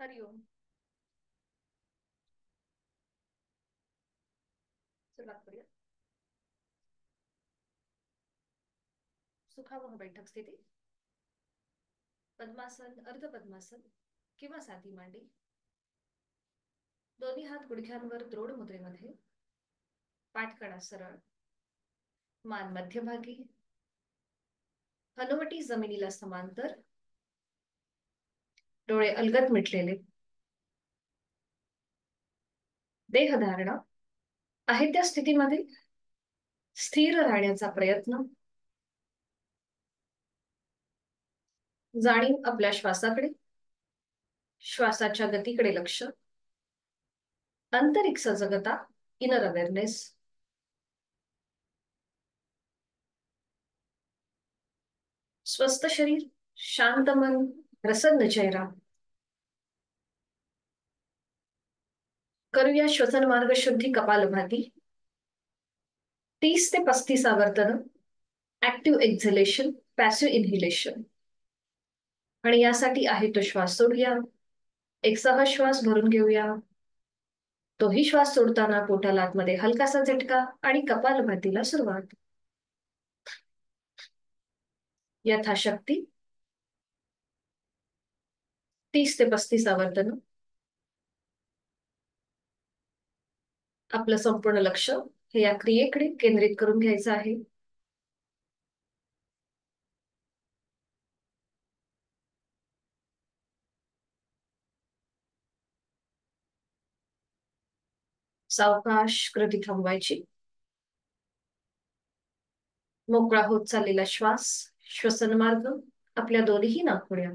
हरिओम. सुरुवात करूया. सुखावह बैठक स्थिती. पद्मासन, अर्ध पद्मासन किंवा साधी मांडी. दोन्ही हात गुडघ्यांवर द्रोड मुद्रेमध्ये. पाठकडा सरळ. मान मध्यभागी. हनुवटी जमिनीला समांतर. डोळे अलगद मिटलेले. देहधारणा आहे त्या स्थितीमध्ये स्थिर राहण्याचा प्रयत्न. जाणीव आपल्या श्वासाकडे, श्वासाच्या गतीकडे लक्ष. आंतरिक सजगता, इनर अवेअरनेस. स्वस्थ शरीर, शांत मन, प्रसन्न चेहरा. करूया श्वसन मार्ग शुद्धी कपालभाती. 30 ते 35 आवर्तन. Active exhalation, passive inhalation. आणि यासाठी आहे तो श्वास सोडूया. एक सहज श्वास भरून घेऊया. तोही श्वास सोडताना पोटाला आतमध्ये हलकासा झटका आणि कपालभातीला सुरुवात. यथाशक्ती 30 ते 35 आवर्तन. आपलं संपूर्ण लक्ष हे या क्रियेकडे केंद्रित करून घ्यायचं आहे. सावकाश कृती थांबवायची. मोकळा होत चाललेला श्वास, श्वसन मार्ग आपल्या दोन्ही नाकपुड्या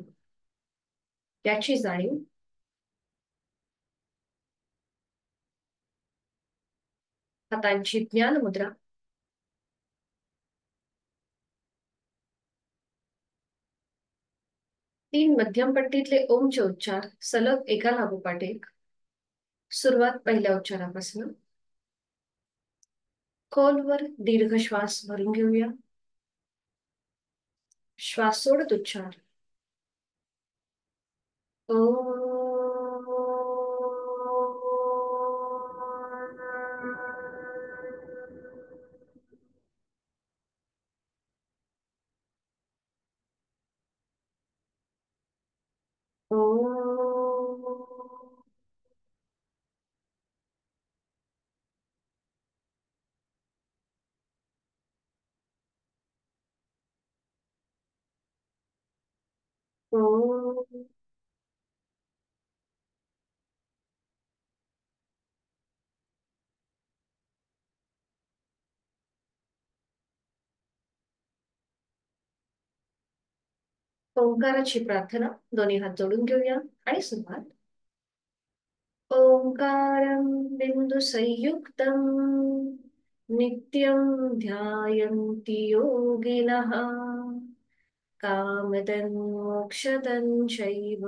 याची जाणीव. हातांची ज्ञान मुद्रा. तीन मध्यम पट्टीतले ओमचे उच्चार सलग एका लागोपाठ एक. सुरुवात पहिल्या उच्चारापासून. खोलवर दीर्घ श्वास भरून घेऊया. श्वास सोडत उच्चार. ओंकाराची प्रार्थना. दोन्ही हात जोडून घेऊया आणि सुरुवात. ओंकारं बिंदु संयुक्तं नित्यं ध्यायन्ति योगिनः कामदं मोक्षदं चैव.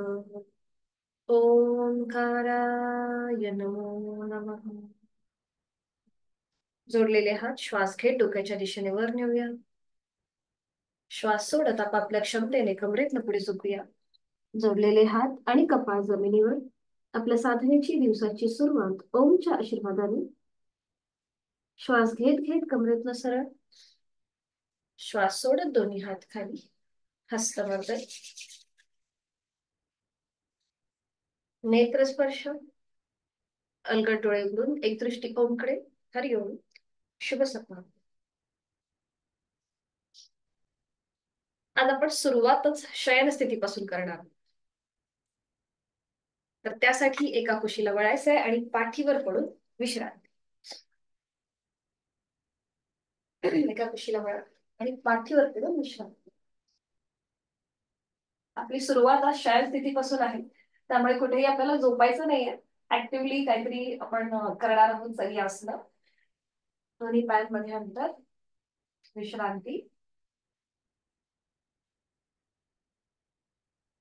ओंकाराय नमो नमः. जोडलेले हात श्वास घेत डोक्याच्या दिशेने वर नेऊया. श्वास सोडत आपापल्या क्षमतेने कमरेतनं पुढे झुकूया. जोडलेले हात आणि कपाळ जमिनीवर. आपल्या साधनेची दिवसाची सुरुवात ओमच्या आशीर्वादाने. श्वास घेत घेत कमरेतनं सरळ. श्वास सोडत दोन्ही हात खाली. हस्तमर्दन. नेत्रस्पर्श. अलगद डोळे उघडून एक दृष्टी ओमकडे. हरिओम. शुभ सपना. आज आपण सुरुवातच शयन स्थितीपासून करणार. तर त्यासाठी एका कुशीला वळायचंय आणि पाठीवर पडून विश्रांती. एका कुशीला वळा आणि पाठीवर पडून विश्रांती. आपली सुरुवात आज शयन स्थितीपासून आहे, त्यामुळे कुठेही आपल्याला झोपायचं नाहीये. ऍक्टिव्हली काहीतरी आपण करणार आहोत. सही आसनं. दोन्ही पायांमध्ये अंतर. विश्रांती.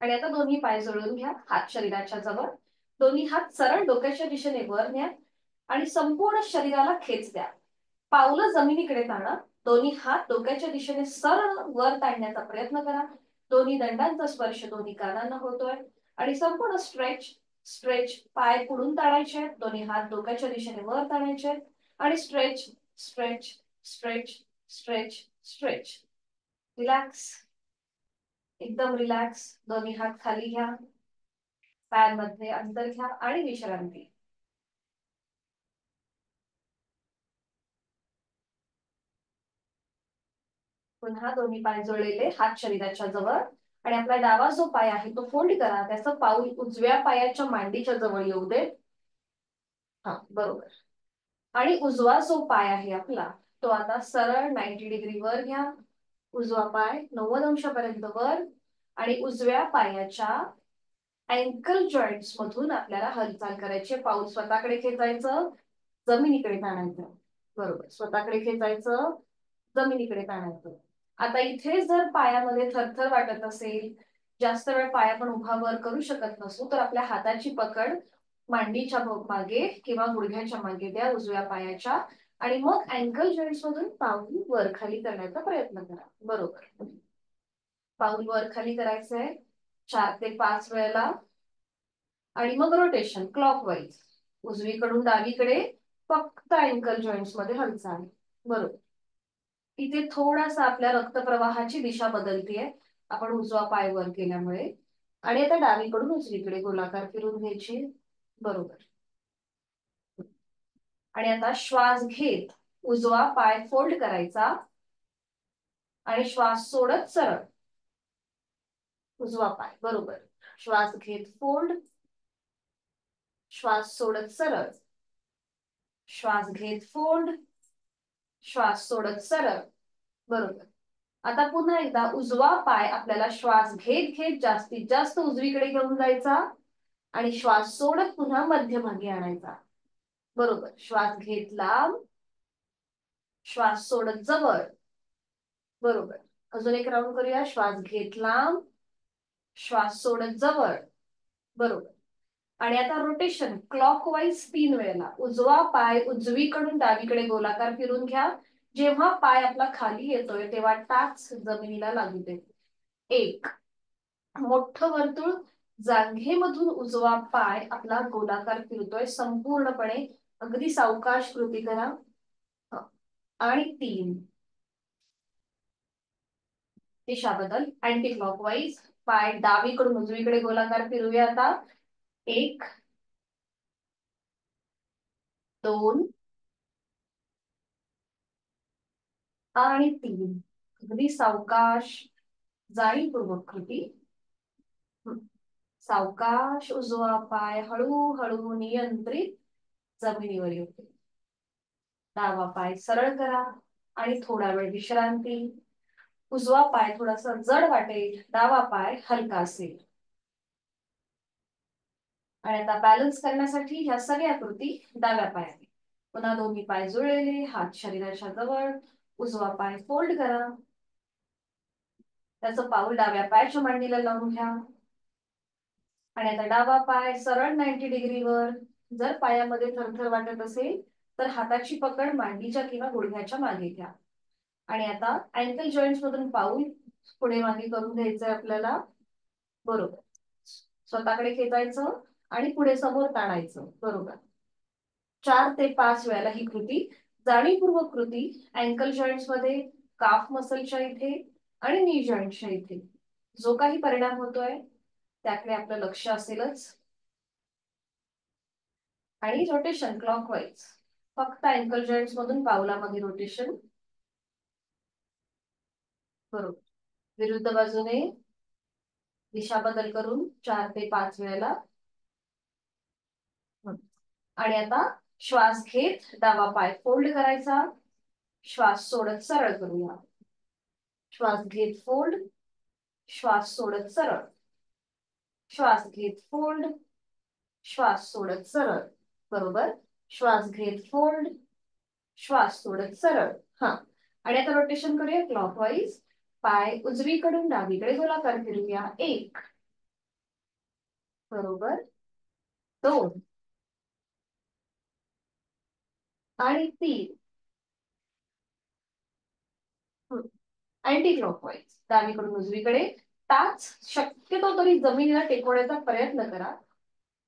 आणि आता दोन्ही पाय जोडून घ्या. हात शरीराच्या जवळ. दोन्ही हात सरळ डोक्याच्या दिशेने वर न्या आणि संपूर्ण शरीराला खेच द्या. पावलं जमिनीकडे ताणा. दोन्ही हात डोक्याच्या दिशेने सरळ वर ताणण्याचा प्रयत्न करा. दोन्ही दंडांचा स्पर्श दोन्ही कानांना होतोय आणि संपूर्ण स्ट्रेच स्ट्रेच, पाय पुढून ताणायचे आहेत, दोन्ही हात डोक्याच्या दिशेने वर ताणायचे आहेत आणि stretch stretch stretch stretch stretch. Relax, एकदम रिलॅक्स. दोन्ही हात खाली घ्या, पायांमध्ये अंतर घ्या आणि विश्रांती. पुन्हा दोन्ही पाय जोडलेले, हात शरीराच्या जवळ आणि आपला डावा जो पाय आहे तो फोल्ड करा. त्याचं पाऊल उजव्या पायाच्या मांडीच्या जवळ येऊ दे. हा, बरोबर. आणि उजवा जो पाय आहे आपला तो आता सरळ 90 डिग्री वर घ्या. उजवा पाय 90 अंशापर्यंत वर आणि उजव्या पायाच्या अँकल जॉईंट्स मधून आपल्याला हालचाल करायची. पाऊल स्वतःकडे खेचायचं, जमिनीकडे ताणायचं. बरोबर, स्वतःकडे खेचायचं, जमिनीकडे ताणायचं. आता इथे जर पायामध्ये थरथर वाटत असेल, जास्त वेळ पाय आपण उभा वर करू शकत नसू, तर आपल्या हाताची पकड मांडीच्या मागे किंवा गुडघ्याच्या मागे द्या उजव्या पायाच्या आणि मग अँकल जॉईंट्स मधून पाऊल वर खाली करण्याचा प्रयत्न करा. बरोबर, पाऊल वर खाली करायचंय 4 ते 5 वेळेला आणि मग रोटेशन क्लॉकवाईज उजवीकडून डावीकडे, फक्त अँकल जॉईंट्स मध्ये हालचाल. बरोबर, इथे थोडासा आपल्या रक्तप्रवाहाची दिशा बदलतीये आपण उजवा पाय वर केल्यामुळे. आणि आता डावीकडून उजवीकडे गोलाकार फिरून घ्यायची. बरोबर, आणि आता श्वास घेत उजवा पाय फोल्ड करायचा आणि श्वास सोडत सरळ उजवा पाय. बरोबर, श्वास घेत फोल्ड, श्वास सोडत सरळ, श्वास घेत फोल्ड, श्वास सोडत सरळ. बरोबर, आता पुन्हा एकदा उजवा पाय आपल्याला श्वास घेत घेत जास्तीत जास्त उजवीकडे घेऊन जायचा आणि श्वास सोडत पुन्हा मध्यभागी आणायचा. बरोबर, श्वास घेत लांब, श्वास सोडत जवळ. बरोबर, अजून एक राऊंड करूया. श्वास घेत लांब, श्वास सोडत जवळ. बरोबर, आणि आता रोटेशन क्लॉकवाईज 3 वेळेला. उजवा पाय उजवीकडून डावीकडे गोलाकार फिरून घ्या. जेव्हा पाय आपला खाली येतोय तेव्हा टाच जमिनीला लागू दे. 1 मोठं वर्तुळ जांघेमधून उजवा पाय आपला गोलाकार फिरतोय संपूर्णपणे, अगदी सावकाश कृती करा. आणि 3 दिशा बदल अँटी क्लॉकवाईज, पाय डावीकडून उजवीकडे गोलाकार फिरूया आता. 1 2 आणि 3, अगदी सावकाश जाणीवपूर्वक कृती. सावकाश उजवा पाय हळूहळू नियंत्रित जमिनीवर येतो. डावा पाय सरळ करा आणि थोडा वेळ विश्रांती. उजवा पाय थोडासा जड वाटेल, डावा पाय हलका असेल. आणि आता बॅलन्स करण्यासाठी ह्या सगळ्या कृती डाव्या पायाने. पुन्हा दोन्ही पाय जुळलेले, हात शरीराच्या जवळ, उजवा पाय फोल्ड करा, त्याचं पाऊल डाव्या पायाच्या मांडीला लावून घ्या आणि आता डावा पाय सरळ 90 डिग्रीवर. जर पायामध्ये थरथर वाटत असेल तर हाताची पकड मांडीच्या किंवा गुडघ्याच्या मागे घ्या आणि आता अँकल जॉईंट्स मधून पाऊल पुढे मागे करून घ्यायचंय आपल्याला. बरोबर, स्वतःकडे खेचायचं आणि पुढे समोर ताणायचं. बरोबर, 4 ते 5 वेळेला ही कृती, जाणीवपूर्वक कृती. अँकल जॉईंट्स मध्ये, काफ मसलच्या इथे आणि नी जॉईंटच्या इथे जो काही परिणाम होतोय त्याकडे आपलं लक्ष असेलच. आणि रोटेशन क्लॉकवाईज, फक्त अँकल जॉईंट्स मधून पावलामध्ये रोटेशन. बरोबर, विरुद्ध बाजूने दिशा बदल करून 4 ते 5 वेळेला. आणि आता श्वास घेत डावा पाय फोल्ड करायचा, श्वास सोडत सरळ करूया. श्वास घेत फोल्ड, श्वास सोडत सरळ, श्वास घेत फोल्ड, श्वास सोडत सरळ. बरोबर, श्वास घेत फोल्ड, श्वास सोडत सरळ. हा, आणि आता रोटेशन करूया क्लॉकवाईज. पाय उजवीकडून डावीकडे गोलाकार फिरूया. 1 बरोबर, 2 आणि 3. अँटी क्लॉकवाईज डावीकडून उजवीकडे. टाच शक्यतो तरी जमिनीला टेकवण्याचा प्रयत्न करा.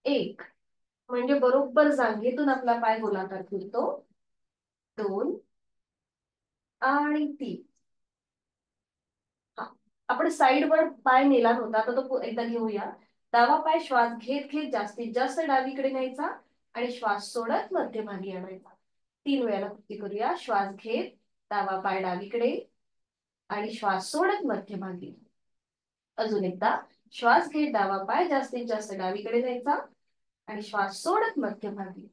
एक म्हणजे बरोबर जांघेतून आपला पाय गोलाकार फिरतो. 2 आणि 3. हा, आपण साईडवर पाय नेला नव्हता, आता तो एकदा घेऊया. डावा पाय श्वास घेत घेत जास्तीत जास्त डावीकडे न्यायचा आणि श्वास सोडत मध्यभागी आणायचा. 3 वेळेला कृती करूया. श्वास घेत डावा पाय डावीकडे आणि श्वास सोडत मध्यभागी. अजून एकदा श्वास घेत डावा पाय जास्तीत जास्त डावीकडे न्यायचा आणि श्वास सोडत मध्यभागी.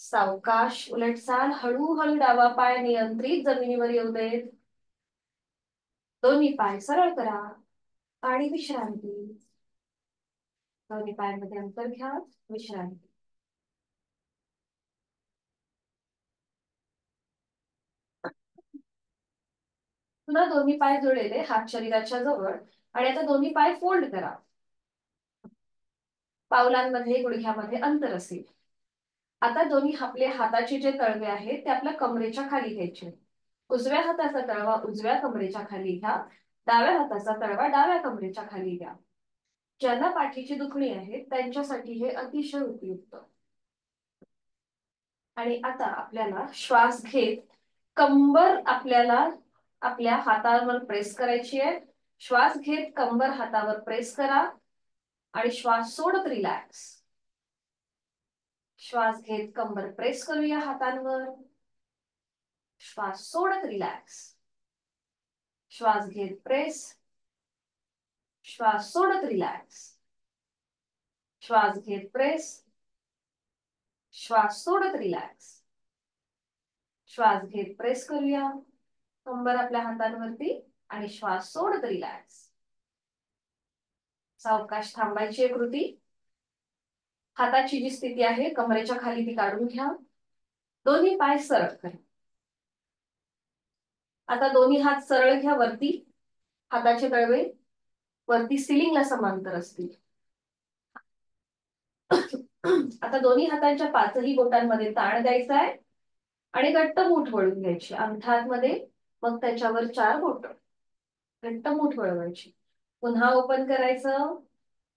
सावकाश उलटचाल, हळूहळू डावा पाय नियंत्रित जमिनीवर येऊ देत. दोन्ही पाय सरळ करा आणि विश्रांती. दोन्ही पायांमध्ये अंतर घ्या, विश्रांती. पुन्हा दोन्ही पाय जुळलेले, हात शरीराच्या जवळ, आणि आता दोन्ही पाय फोल्ड करा. पावलांमध्ये गुडघ्यामध्ये अंतर असेल. आता दोन्ही आपले हाताचे जे तळवे आहेत ते आपल्या कमरेच्या खाली घ्यायचे. उजव्या हाताचा तळवा उजव्या कमरेच्या खाली घ्या, डाव्या हाताचा तळवा डाव्या कमरेच्या खाली घ्या. ज्यांना पाठीची दुखणी आहे त्यांच्यासाठी हे अतिशय उपयुक्त. आणि आता आपल्याला श्वास घेत कंबर आपल्याला आपल्या हातावर प्रेस करायची आहे. श्वास घेत कंबर हातावर प्रेस करा आणि श्वास सोडत रिलॅक्स. श्वास घेत कंबर प्रेस करूया हातांवर. श्वास सोडत रिलॅक्स. श्वास घेत प्रेस. श्वास सोडत रिलॅक्स. श्वास घेत प्रेस. श्वास सोडत रिलॅक्स. श्वास घेत प्रेस करूया कंबर आपल्या हातांवरती आणि श्वास सोडत रिलॅक्स. सावकाश थांबायची आहे कृती. हाताची जी स्थिती आहे कमरेच्या खाली ती काढून घ्या. दोन्ही पाय सरळ करा. आता दोन्ही हात सरळ घ्या वरती. हाताचे तळवे वरती सिलिंगला समांतर असतील. आता दोन्ही हातांच्या पाचही बोटांमध्ये ताण द्यायचा आहे आणि घट्ट मूठ वळून घ्यायची. अंगठा आतमध्ये, मग त्याच्यावर 4 बोट. घट्ट मूठ वळवायची. पुन्हा ओपन करायचं.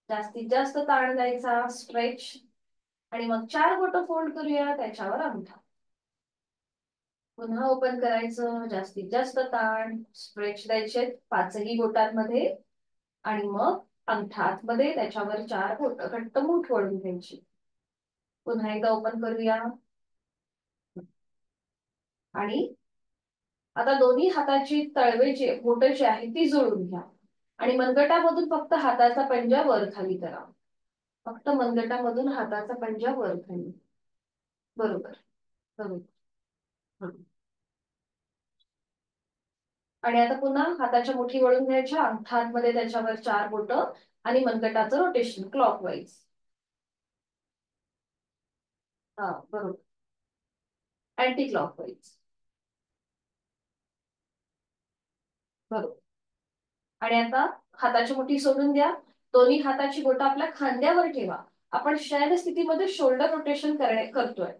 जास्तीत जास्त ताण द्यायचा, स्ट्रेच, आणि मग 4 बोट फोल्ड करूया, त्याच्यावर अंगठा. पुन्हा ओपन करायचं, जास्तीत जास्त ताण, स्ट्रेच द्यायचे पाचही बोटांमध्ये, आणि मग अंगठा आतमध्ये, त्याच्यावर 4 बोट घट्ट मूठ वळून घ्यायची. पुन्हा एकदा ओपन करूया. आणि आता दोन्ही हाताची तळवे जे बोट जी आहे ती जुळून घ्या आणि मनगटामधून फक्त हाताचा पंजा वर खाली करा. फक्त मनगटामधून हाताचा पंजा वर खाली. बरोबर बरोबर. आणि आता पुन्हा हाताच्या मुठी वळून घ्यायच्या, अंगठा आतमध्ये, त्याच्यावर 4 बोट आणि मनगटाचं रोटेशन क्लॉकवाईज. हा बरोबर. Anti clockwise. बरोबर. आणि आता हाताची मुठी सोडून द्या. दोन्ही हाताची बोट आपल्या खांद्यावर ठेवा. आपण शयन स्थितीमध्ये शोल्डर रोटेशन करतोय.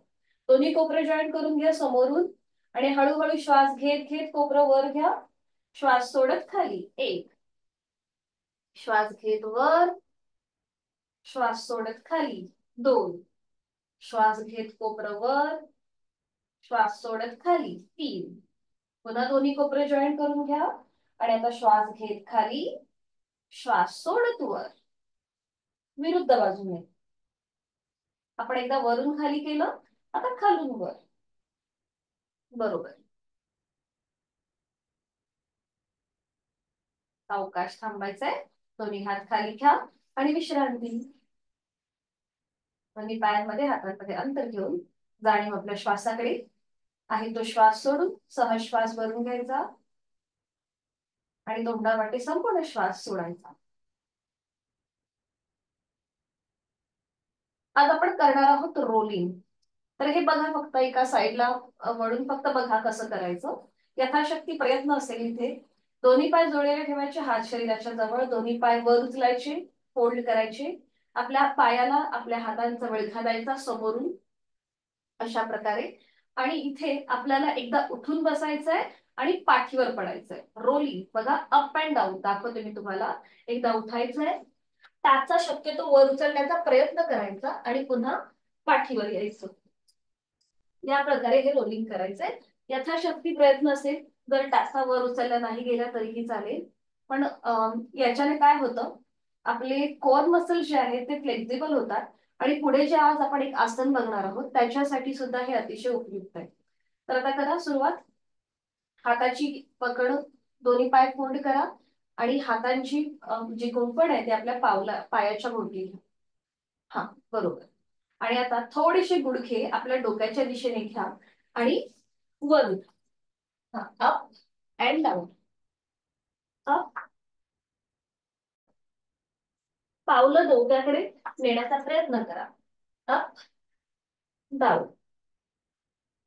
दोन्ही कोपरे जॉईन करून घ्या समोरून आणि हळूहळू श्वास घेत घेत कोपरं वर घ्या. श्वास सोडत खाली. 1. श्वास घेत वर. श्वास सोडत खाली. 2. श्वास घेत कोपरं वर. श्वास सोडत खाली. 3. पुन्हा दोन्ही कोपरे जॉईन करून घ्या आणि आता श्वास घेत खाली. श्वास सोडत वर. विरुद्ध बाजूने. आपण एकदा वरून खाली केलं, आता खालून वर. बरोबर. सावकाश थांबायचंय. दोन्ही हात खाली घ्या आणि विश्रांती. दोन्ही पायांमध्ये हातांमध्ये अंतर घेऊन जाणीव आपल्या श्वासाकडे. आहे तो श्वास सोडून सहज श्वास भरून घ्यायचा आणि तोंडावाटे संपूर्ण श्वास सोडायचा. आज आपण करणार आहोत रोलिंग. तर हे बघा, फक्त एका साईडला वळून फक्त बघा कसं करायचं. यथाशक्ती प्रयत्न असेल इथे. दोन्ही पाय जोडलेले ठेवायचे, हात शरीराच्या जवळ. दोन्ही पाय वर उचलायचे, फोल्ड करायचे. आपल्या पायाला आपल्या हातांचा वळखा द्यायचा समोरून, अशा प्रकारे. आणि इथे आपल्याला एकदा उठून बसायचंय आणि पाठीवर पडायचंय. रोलिंग बघा, अप अँड डाऊन दाखवते मी तुम्हाला. एकदा उठायचंय, त्याचा शक्यतो वर उचलण्याचा प्रयत्न करायचा आणि पुन्हा पाठीवर यायचं. या प्रकारे हे रोलिंग करायचंय. यथाशक्ती प्रयत्न असेल, जर टाचा वर उचलला नाही गेला तरीही चालेल, पण याच्याने काय होतं, आपले कोर मसल जे आहेत ते फ्लेक्झिबल होतात आणि पुढे जे आज आपण एक आसन बघणार आहोत त्याच्यासाठी सुद्धा हे अतिशय उपयुक्त आहे. तर आता करा सुरुवात. हाताची पकड, दोन्ही पाय फोल्ड करा आणि हातांची जी गुंफण आहे ते आपल्या पायाच्या भोवती घ्या. हा, बरोबर. आणि आता थोडेसे गुडघे आपल्या डोक्याच्या दिशेने घ्या आणि वर उठा. Up and down, up. पावलं डोक्याकडे नेण्याचा प्रयत्न करा. Up down,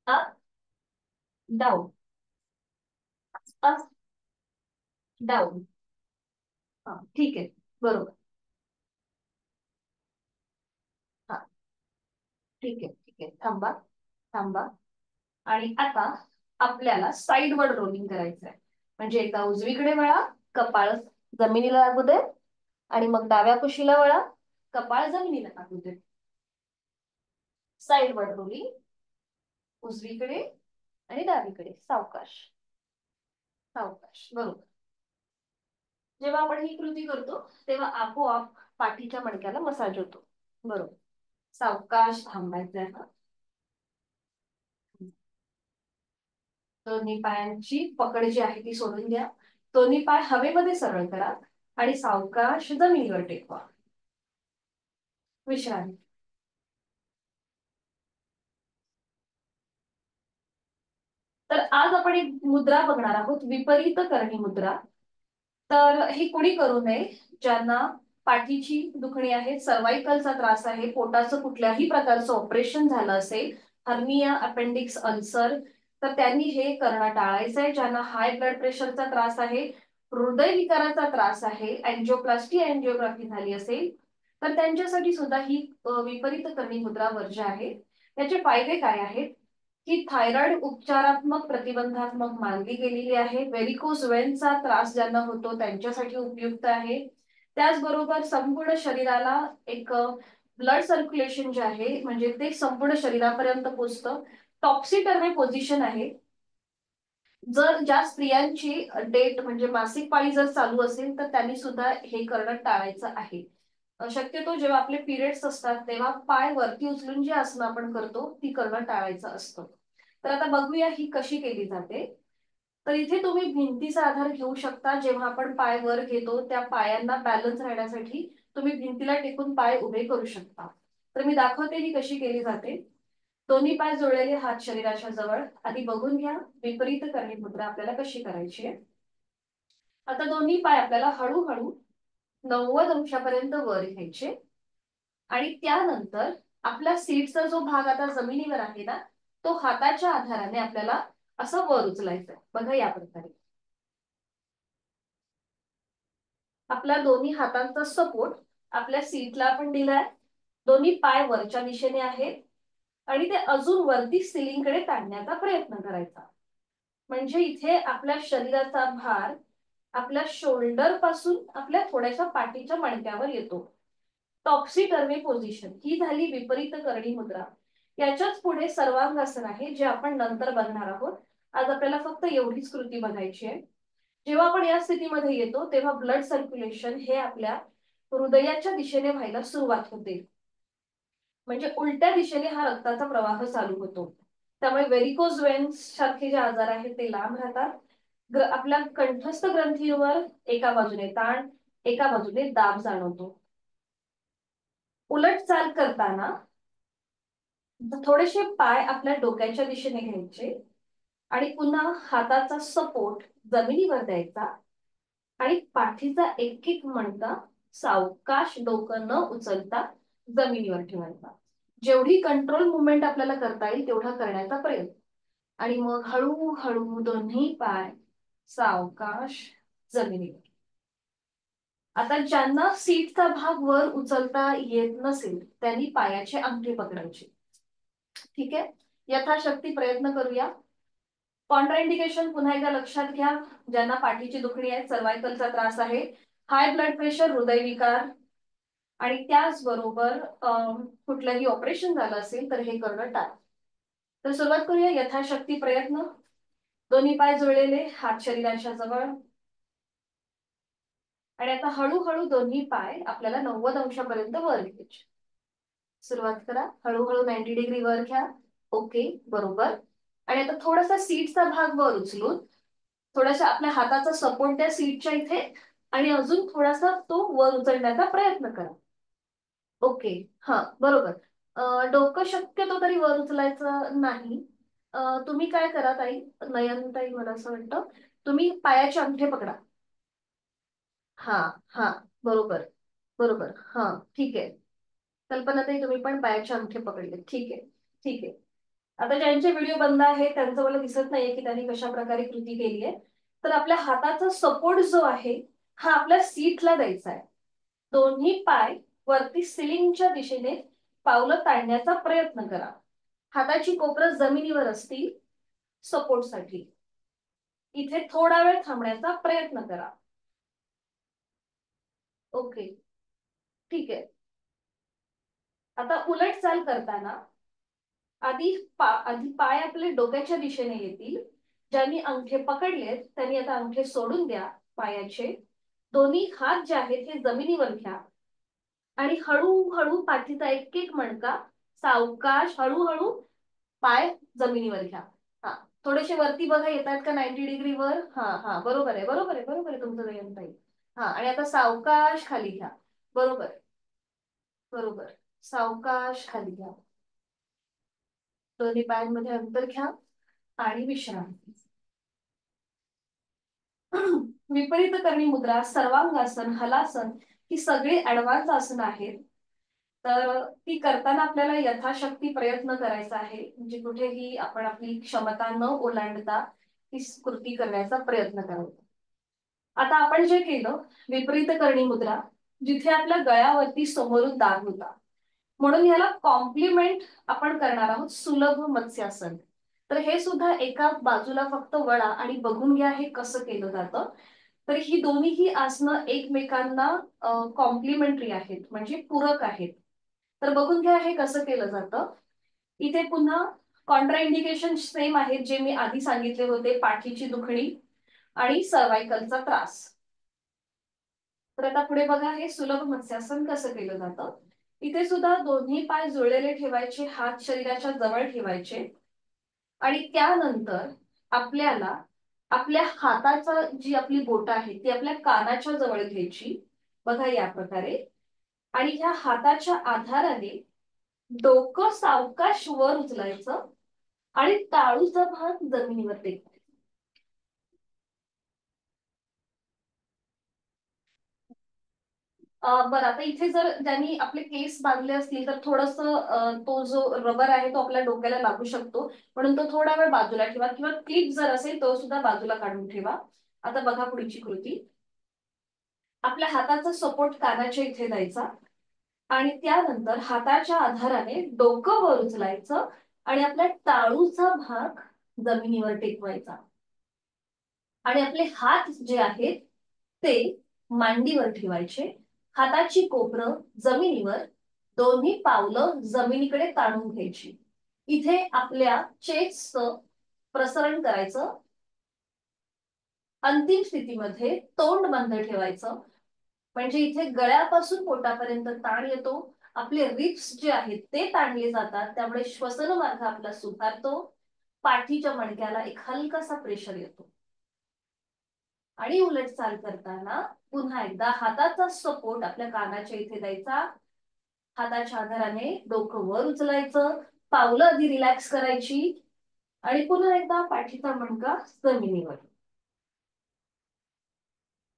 up down, up down. हा, ठीक आहे, बरोबर. हा, ठीक आहे, ठीक आहे. थांबा, थांबा. आणि आता आपल्याला साईडवर रोलिंग करायचं आहे. म्हणजे एकदा उजवीकडे वळा, कपाळ जमिनीला लागू दे, आणि मग डाव्या कुशीला वळा, कपाळ जमिनीला लागू दे. साईडवर रोलिंग, उजवीकडे आणि डावीकडे, सावकाश सावकाश. बरोबर. जेव्हा आपण ही कृती करतो तेव्हा आपोआप पाठीच्या मणक्याला मसाज होतो. बरोबर. सावकाश थांबायचंय. दोन्ही पायांची पकड जी आहे ती सोडून द्या. दोन्ही पाय हवेमध्ये सरळ करा आणि सावकाश जमिनीवर टेकवा. विश्रांती. तर आज आपण एक मुद्रा बघणार आहोत, विपरीत करणी मुद्रा. तर ही कुणी करू नये ज्यांना पाठीची दुखणी आहे, सर्वायकलचा त्रास आहे, पोटाचं कुठल्याही प्रकारचं ऑपरेशन झालं असेल, हर्निया, अपेंडिक्स, अल्सर, तर त्यांनी हे करणं टाळायचंय. ज्यांना हाय ब्लड प्रेशरचा त्रास आहे, हृदयविकाराचा त्रास आहे, अँजिओप्लास्टी अँजिओग्राफी झाली असेल, तर त्यांच्यासाठी सुद्धा ही विपरीत करणी मुद्रा वर्ज्य आहे. त्याचे फायदे काय आहेत की थायरॉइड उपचारात्मक प्रतिबंधात्मक मानली गेलेली आहे. व्हेरिकोज वेन्सचा त्रास ज्यांना होतो त्यांच्यासाठी उपयुक्त आहे. त्याचबरोबर संपूर्ण शरीराला एक ब्लड सर्क्युलेशन जे आहे म्हणजे ते संपूर्ण शरीरापर्यंत पोहोचतं. टॉप्सी पोझिशन आहे. जर ज्या स्त्रियांची डेट म्हणजे मासिक पाळी जर चालू असेल तर त्यांनी सुद्धा हे करणं टाळायचं आहे. शक्यतो जेव्हा आपले पिरियड्स असतात तेव्हा पाय वरती उचलून जी आसनं आपण करतो ती करणं टाळायचं असतं. तर आता बघूया ही कशी केली जाते. तर इथे तुम्ही भिंतीचा आधार घेऊ शकता. जेव्हा आपण पाय वर घेतो त्या पायांना बॅलन्स राहण्यासाठी तुम्ही भिंतीला टेकून पाय उभे करू शकता. तर मी दाखवते ही कशी केली जाते. दोन्ही पाय जोडलेले हात शरीराच्या जवळ. आधी बघून घ्या विपरीत करणी मुद्रा आपल्याला कशी करायची आहे. आता दोन्ही पाय आपल्याला हळूहळू 90 अंशापर्यंत वर घ्यायचे आणि त्यानंतर आपल्या सीटचा जो भाग आता जमिनीवर आहे ना तो हाताच्या आधाराने आपल्याला असं वर उचलायचं. बघा या प्रकारे आपल्या दोन्ही हातांचा सपोर्ट आपल्या सीटला आपण दिलाय. दोन्ही पाय वरच्या दिशेने आहेत आणि ते अजून वरती सिलिंगकडे टाळण्याचा प्रयत्न करायचा. म्हणजे इथे आपल्या शरीराचा भार आपल्या शोल्डर पासून आपल्या थोड्याशा पाठीच्या मणक्यावर येतो. टॉप्सी टर्वी पोझिशन ही झाली विपरीत करणी मुद्रा. याच्याच पुढे सर्वांगासन आहे जे आपण नंतर बघणार आहोत. आज आपल्याला फक्त एवढीच कृती बघायची आहे. जेव्हा आपण या स्थितीमध्ये येतो तेव्हा ब्लड सर्क्युलेशन हे आपल्या हृदयाच्या दिशेने व्हायला सुरुवात होते. म्हणजे उलट्या दिशेने हा रक्ताचा प्रवाह चालू होतो. त्यामुळे व्हेरिकोज वेन्स सारखे जे आजार आहेत ते लांब राहतात. आपल्या कंठस्थ ग्रंथीवर एका बाजूने ताण, एका बाजूने दाब जाणवतो. उलट चाल करताना थोडेसे पाय आपल्या डोक्याच्या दिशेने घ्यायचे आणि पुन्हा हाताचा सपोर्ट जमिनीवर द्यायचा आणि पाठीचा एक एक मणका सावकाश डोकं न उचलता जमिनीवर ठेवायचा. जेवढी कंट्रोल मुवमेंट आपल्याला करता येईल तेवढा करण्याचा प्रयत्न. आणि मग हळूहळू दोन्ही पाय सावकाश जमिनीवर. आता ज्यांना सीटचा भाग वर उचलता येत नसेल त्यांनी पायाचे अंगठे पकडायचे. ठीक आहे, यथाशक्ती प्रयत्न करूया. कॉन्ट्राइंडिकेशन पुन्हा एकदा लक्षात घ्या. ज्यांना पाठीची दुखणी आहे, सर्वायकलचा त्रास आहे, हाय ब्लड प्रेशर, हृदयविकार, आणि त्याचबरोबर कुठलंही ऑपरेशन झालं असेल तर हे करणं टाळ. तर सुरुवात करूया. यथाशक्ती प्रयत्न. दोन्ही पाय जुळलेले, हात शरीराच्या जवळ. आणि आता हळूहळू दोन्ही पाय आपल्याला 90 अंशापर्यंत वर घ्यायचे. सुरुवात करा. हळूहळू 90 डिग्री वर घ्या. ओके, बरोबर. आणि आता थोडासा सीटचा भाग वर उचलून थोडासा आपल्या हाताचा सपोर्ट द्या सीटच्या इथे आणि अजून थोडासा तो वर उचलण्याचा प्रयत्न करा. ओके, हा, बरोबर. डोकं शक्यतो तरी वर उचलायचं नाही. तुम्ही काय करा ताई, नयनताई, मला असं वाटतं तुम्ही पायाचे अंगठे पकडा. हा, हा, बरोबर, बरोबर. हा, ठीक आहे. कल्पनाताई, तुम्ही पण पायाचे अंगठे पकडले. ठीक आहे, ठीक आहे. आता ज्यांचे व्हिडिओ बंद आहे त्यांचं मला दिसत नाहीये की त्यांनी कशा प्रकारे कृती केली आहे. तर आपल्या हाताचा सपोर्ट जो आहे हा आपल्या सीटला द्यायचा आहे. दोन्ही पाय वरती सिलिंगच्या दिशेने पावलं ताणण्याचा प्रयत्न करा. हाताची कोपरं जमिनीवर असतील सपोर्टसाठी. इथे थोडा वेळ थांबण्याचा प्रयत्न करा. ओके, ठीक आहे. आता उलट चाल करताना आधी पाय आपले डोक्याच्या दिशेने येतील. ज्यांनी अंगठे पकडलेत त्यांनी आता अंगठे सोडून द्या पायाचे. दोन्ही हात जे आहेत हे जमिनीवर घ्या आणि हळूहळू पाठीचा एक एक मणका सावकाश हळूहळू पाय जमिनीवर घ्या. हा, थोडेसे वरती बघा, येतात का 90 डिग्री वर? हा, हा, बरोबर आहे, बरोबर आहे, बरोबर आहे तुमचं नयनताई. हा, आणि आता सावकाश खाली घ्या. बरोबर, बरोबर. सावकाश खाली घ्या. दोन्ही पायांमध्ये अंतर घ्या आणि विश्रांती. विपरीत करणी मुद्रा, सर्वांगासन, हलासन ही सगळी ऍडव्हान्स आसनं आहेत. तर ती करताना आपल्याला यथाशक्ती प्रयत्न करायचा आहे. म्हणजे कुठेही आपण आपली क्षमता न ओलांडता ती कृती करण्याचा प्रयत्न करायचा. आता आपण जे केलं विपरीत करणी मुद्रा, जिथे आपल्या गळ्यावरती समोरून दाब होता, म्हणून ह्याला कॉम्प्लिमेंट आपण करणार आहोत सुलभ मत्स्यासन. तर हे सुद्धा एका बाजूला फक्त वळा आणि बघून घ्या हे कसं केलं जातं. तर ही दोन्हीही आसनं एकमेकांना कॉम्प्लिमेंटरी आहेत, म्हणजे पूरक आहेत. तर बघून घ्या हे कसं केलं जातं. इथे पुन्हा कॉन्ट्रा इंडिकेशन सेम आहेत जे मी आधी सांगितले होते, पाठीची दुखणी आणि सर्वायकलचा त्रास. तर आता पुढे बघा हे सुलभ मत्स्यासन कसं केलं जातं. इथे सुद्धा दोन्ही पाय जुळलेले ठेवायचे, हात शरीराच्या जवळ ठेवायचे आणि त्यानंतर आपल्याला आपल्या हाताचा जी आपली बोट आहे ती आपल्या कानाच्या जवळ घ्यायची. बघा या प्रकारे. आणि ह्या हाताच्या आधाराने डोकं सावकाश वर उचलायचं आणि टाळूचा भाग जमिनीवर टेकवायचा. बरं, आता इथे जर ज्यांनी आपले केस बांधले असतील तर थोडस तो जो रबर आहे तो आपल्या डोक्याला लागू शकतो, म्हणून तो थोडा वेळ बाजूला ठेवा किंवा क्लिप जर असेल तो सुद्धा बाजूला काढून ठेवा. आता बघा पुढची कृती. आपल्या हाताचा सपोर्ट कानाच्या इथे द्यायचा आणि त्यानंतर हाताच्या आधाराने डोकं वर उचलायचं आणि आपल्या टाळूचा भाग जमिनीवर टेकवायचा आणि आपले हात जे आहेत ते मांडीवर ठेवायचे. हाताची कोपरं जमिनीवर, दोन्ही पावलं जमिनीकडे ताणून घ्यायची. इथे आपल्या चेस्टचं प्रसरण करायचं. अंतिम स्थितीमध्ये तोंड बंद ठेवायचं, म्हणजे इथे गळ्यापासून पोटापर्यंत ताण येतो. आपले रिब्स जे आहेत ते ताणले जातात, त्यामुळे श्वसन मार्ग आपला सुधारतो. पाठीच्या मणक्याला एक हलकासा प्रेशर येतो. आणि उलट चाल करताना पुन्हा एकदा हाताचा सपोर्ट आपल्या कानाच्या इथे द्यायचा. हाताच्या आधाराने डोकं वर उचलायचं, पावलं आधी रिलॅक्स करायची आणि पुन्हा एकदा पाठीचा मणका जमिनीवर.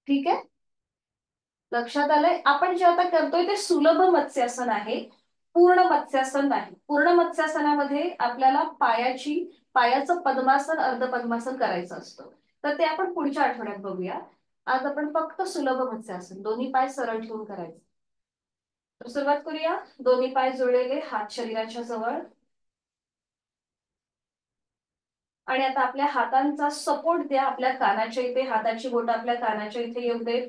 ठीक आहे, लक्षात आलंय. आपण जे आता करतोय ते सुलभ मत्स्यासन आहे, पूर्ण मत्स्यासन नाही. पूर्ण मत्स्यासनामध्ये आपल्याला पायाचं पद्मासन अर्ध पद्मासन करायचं असतं. तर ते आपण पुढच्या आठवड्यात बघूया. आज आपण फक्त सुलभ मत्स्यासन दोन्ही पाय सरळ ठेवून करायचं. तर सुरुवात करूया. दोन्ही पाय जुळलेले, हात शरीराच्या जवळ. आणि आता आपल्या हातांचा सपोर्ट द्या आपल्या कानाच्या इथे. हाताची बोट आपल्या कानाच्या इथे येऊ देत.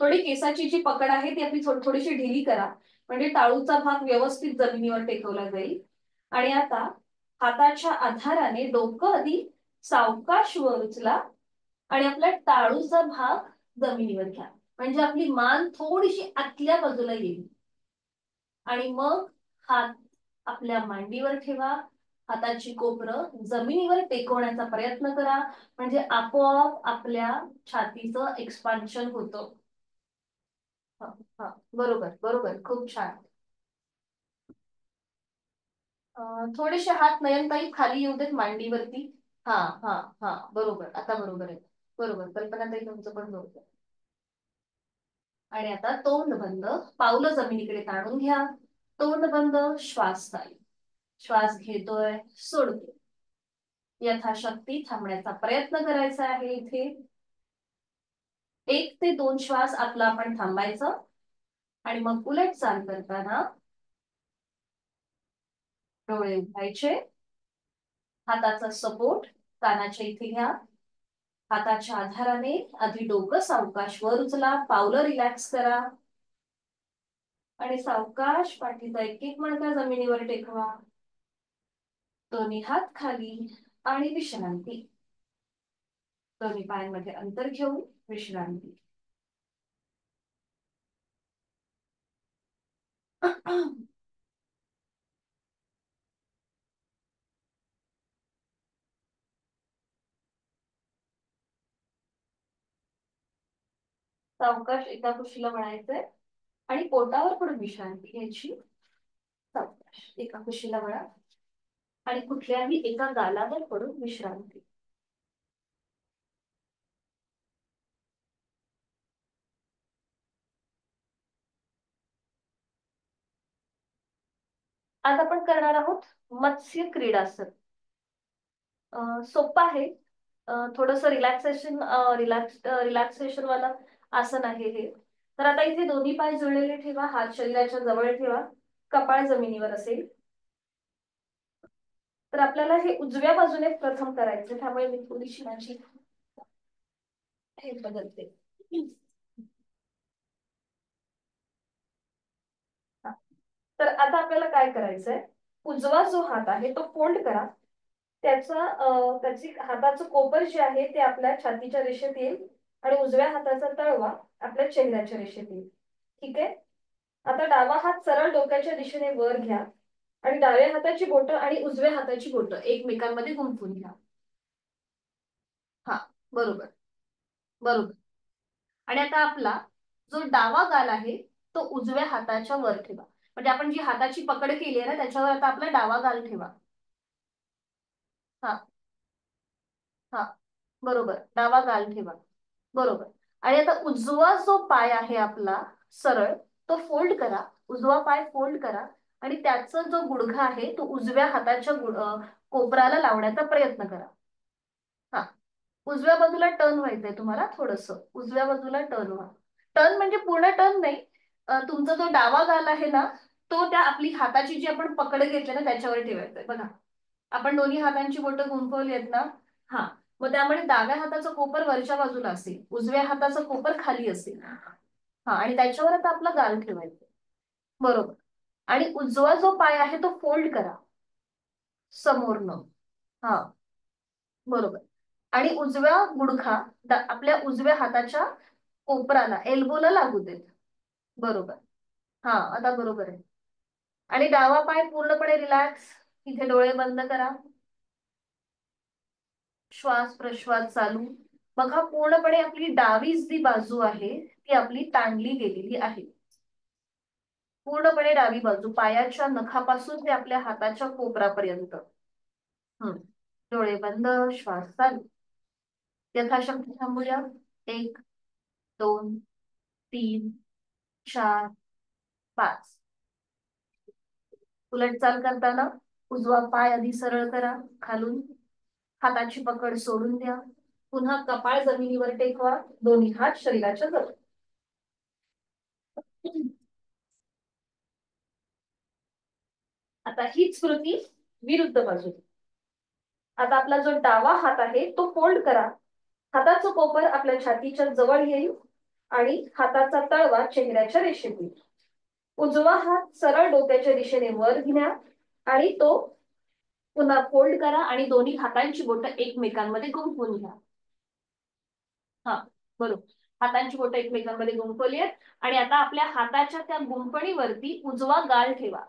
थोडी केसाची जी पकड आहे ती आपली थोडीशी ढिली करा, म्हणजे टाळूचा भाग व्यवस्थित जमिनीवर टेकवला जाईल. आणि आता हाताच्या आधाराने डोकं आधी सावकाश वर उचला आणि आपला टाळूचा भाग जमिनीवर घ्या, म्हणजे आपली मान थोडीशी आतल्या बाजूला येईल. आणि मग हात आपल्या मांडीवर ठेवा, हाताची कोपरं जमिनीवर टेकवण्याचा प्रयत्न करा, म्हणजे आपोआप आपल्या छातीचं एक्सपान्शन होतं. बरोबर बरोबर, खूप छान. थोडेसे हात नयनताई खाली येऊ देत मांडीवरती. हा हा हा, बरोबर, आता बरोबर आहे. बरोबर, कल्पनाताई तुमचं पण बरोबर. आणि आता तोंड बंद, पावलं जमिनीकडे ताणून घ्या. तोंड बंद, श्वास चालू. श्वास घेतोय, सोडतोय. यथाशक्ती थांबण्याचा प्रयत्न करायचा आहे इथे. 1 ते 2 श्वास आपला आपण थांबायचं. आणि मग उलट चाल करताना डोळे उघडायचे. हाताचा सपोर्ट कानाच्या इथे घ्या. हाताच्या आधाराने आधी डोकं सावकाश वर उचला, पावलं रिलॅक्स करा आणि सावकाश पाठीचा एक एक मणका जमिनीवर टेकवा. दोन्ही हात खाली आणि विश्रांती. दोन्ही पायांमध्ये अंतर घेऊन विश्रांती. सावकाश एका कुशीला वळायचंय आणि पोटावर पडून विश्रांती घ्यायची. सावकाश एका कुशीला वळा आणि कुठल्याही एका गालावर पडून विश्रांती. आज आपण करणार आहोत मत्स्य क्रीडासन. सोपं आहे. थोडस रिलॅक्सेशन वाला आसन आहे हे. तर आता इथे दोन्ही पाय जुळलेले ठेवा, हात शरीराच्या जवळ ठेवा, कपाळ जमिनीवर असेल. तर आपल्याला हे उजव्या बाजूने प्रथम करायचं, त्यामुळे मी थोडीशी माझी हे बदलते. तर आता आपल्याला काय करायचंय, उजवा जो हात आहे तो फोल्ड करा. त्याची हाताचं कोपर जे आहे ते आपल्या छातीच्या रेषेत येईल आणि उजव्या हाताचा तळवा आपल्या चेहऱ्याच्या रेषेत येईल. ठीक आहे. आता डावा हात सरळ डोक्याच्या दिशेने वर घ्या आणि डाव्या हाताची बोटं आणि उजव्या हाताची बोटं एकमेकांमध्ये गुंफून घ्या. हा, बरोबर बरोबर. आणि आता आपला जो डावा गाल आहे तो उजव्या हाताच्या वर ठेवा, म्हणजे आपण जी हाताची पकड केली आहे ना त्याच्यावर आता आपला डावा गाल ठेवा. हा हा, बरोबर, डावा गाल ठेवा. बरोबर. आणि आता उजवा जो पाय आहे आपला सरळ, तो फोल्ड करा. उजवा पाय फोल्ड करा आणि त्याचा जो गुडघा आहे तो उजव्या हाताच्या कोपराला लावण्याचा प्रयत्न करा. हा, उजव्या बाजूला टर्न व्हायचंय तुम्हाला, थोडस उजव्या बाजूला टर्न व्हा. टर्न म्हणजे पूर्ण टर्न नाही. तुमचा जो डावा गाल आहे ना तो त्या आपली हाताची जी आपण पकड घेतली ना त्याच्यावर ठेवायचा आहे. बघा, आपण दोन्ही हातांची बोटं गुंफवली आहेत ना. हा, मग त्यामुळे डाव्या हाताचं कोपर वरच्या बाजूला असेल, उजव्या हाताचं कोपर खाली असेल. हा, आणि त्याच्यावर आता आपला गाल ठेवायचा. बरोबर. आणि उजवा जो पाय आहे तो फोल्ड करा समोरनं. हा, बरोबर. आणि उजव्या गुडघा आपल्या उजव्या हाताच्या कोपराला, एल्बोला लागू देत. बरोबर. हा, आता बरोबर आहे. आणि डावा पाय पूर्णपणे रिलॅक्स. इथे डोळे बंद करा. श्वास प्रश्वास चालू. बघा, पूर्णपणे आपली डावी जी बाजू आहे ती आपली ताणली गेलेली आहे. पूर्णपणे डावी बाजू, पायाच्या नखापासून ते आपल्या हाताच्या कोपरापर्यंत. डोळे बंद, श्वास चालू. यथाशक्ती थांबूया. 1, 2, 3, 4, 5. उलट चाल करताना उजवा पाय आधी सरळ करा खालून, हाताची पकड सोडून द्या. पुन्हा कपाळ जमिनीवर टेकवा, दोन्ही हात शरीराच्या जवळ. आता हीच कृती विरुद्ध बाजू. आता आपला जो डावा हात आहे तो फोल्ड करा. हाताचं कोपर आपल्या छातीच्या जवळ येईल आणि हाताचा तळवा चेहऱ्याच्या रेषेत येईल. उजवा हात सरळ डोक्याच्या दिशेने वर घ्या आणि तो पुन्हा फोल्ड करा आणि दोन्ही हातांची बोटं एकमेकांमध्ये गुंफवून घ्या. हा, बरोबर. हातांची बोटं एकमेकांमध्ये गुंफवली आहेत आणि आता आपल्या हाताच्या त्या गुंफणीवरती उजवा गाल ठेवा.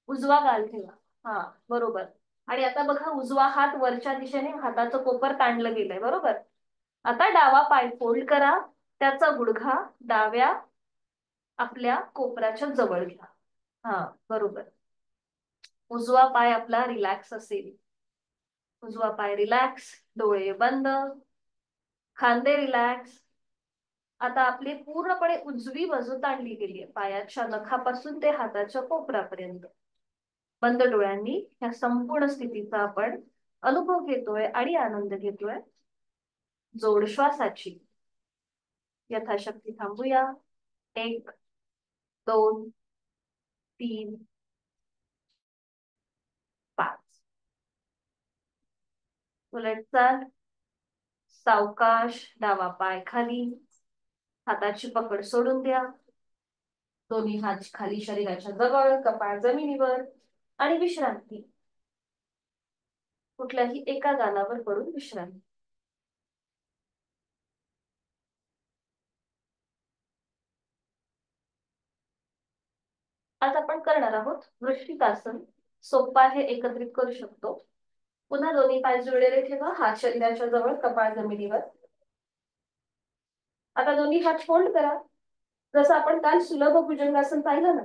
उजवा गाल ठेवा. हा, बरोबर. आणि आता बघा, उजवा हात वरच्या दिशेने हाताचं कोपर ताणलं गेलंय, बरोबर. आता डावा पाय फोल्ड करा, त्याचा गुडघा डाव्या आपल्या कोपराच्या जवळ घ्या. हा, बरोबर. उजवा पाय आपला रिलॅक्स असेल. उजवा पाय रिलॅक्स, डोळे बंद, खांदे रिलॅक्स. आता आपली पूर्णपणे उजवी बाजू ताणली गेली आहे, पायाच्या नखापासून ते हाताच्या कोपरापर्यंत. बंद डोळ्यांनी ह्या संपूर्ण स्थितीचा आपण अनुभव घेतोय आणि आनंद घेतोय. जोड श्वासाची. यथाशक्ती थांबूया. 1, 2, 3, 5. उलट चाल. सावकाश डावा पाय खाली, हाताची पकड सोडून द्या. दोन्ही हात खाली शरीराच्या जवळ, कपाळ जमिनीवर आणि विश्रांती. कुठल्याही एका गालावर पडून विश्रांती. आज आपण करणार आहोत वृश्चिकासन. सोपं आहे, एकत्रित करू शकतो. पुन्हा दोन्ही पाय जुळलेले ठेवा, हात शरीराच्या जवळ, कपाळ जमिनीवर. आता दोन्ही हात फोल्ड करा. जसं आपण काल सुलभ भुजंगासन पाहिलं ना,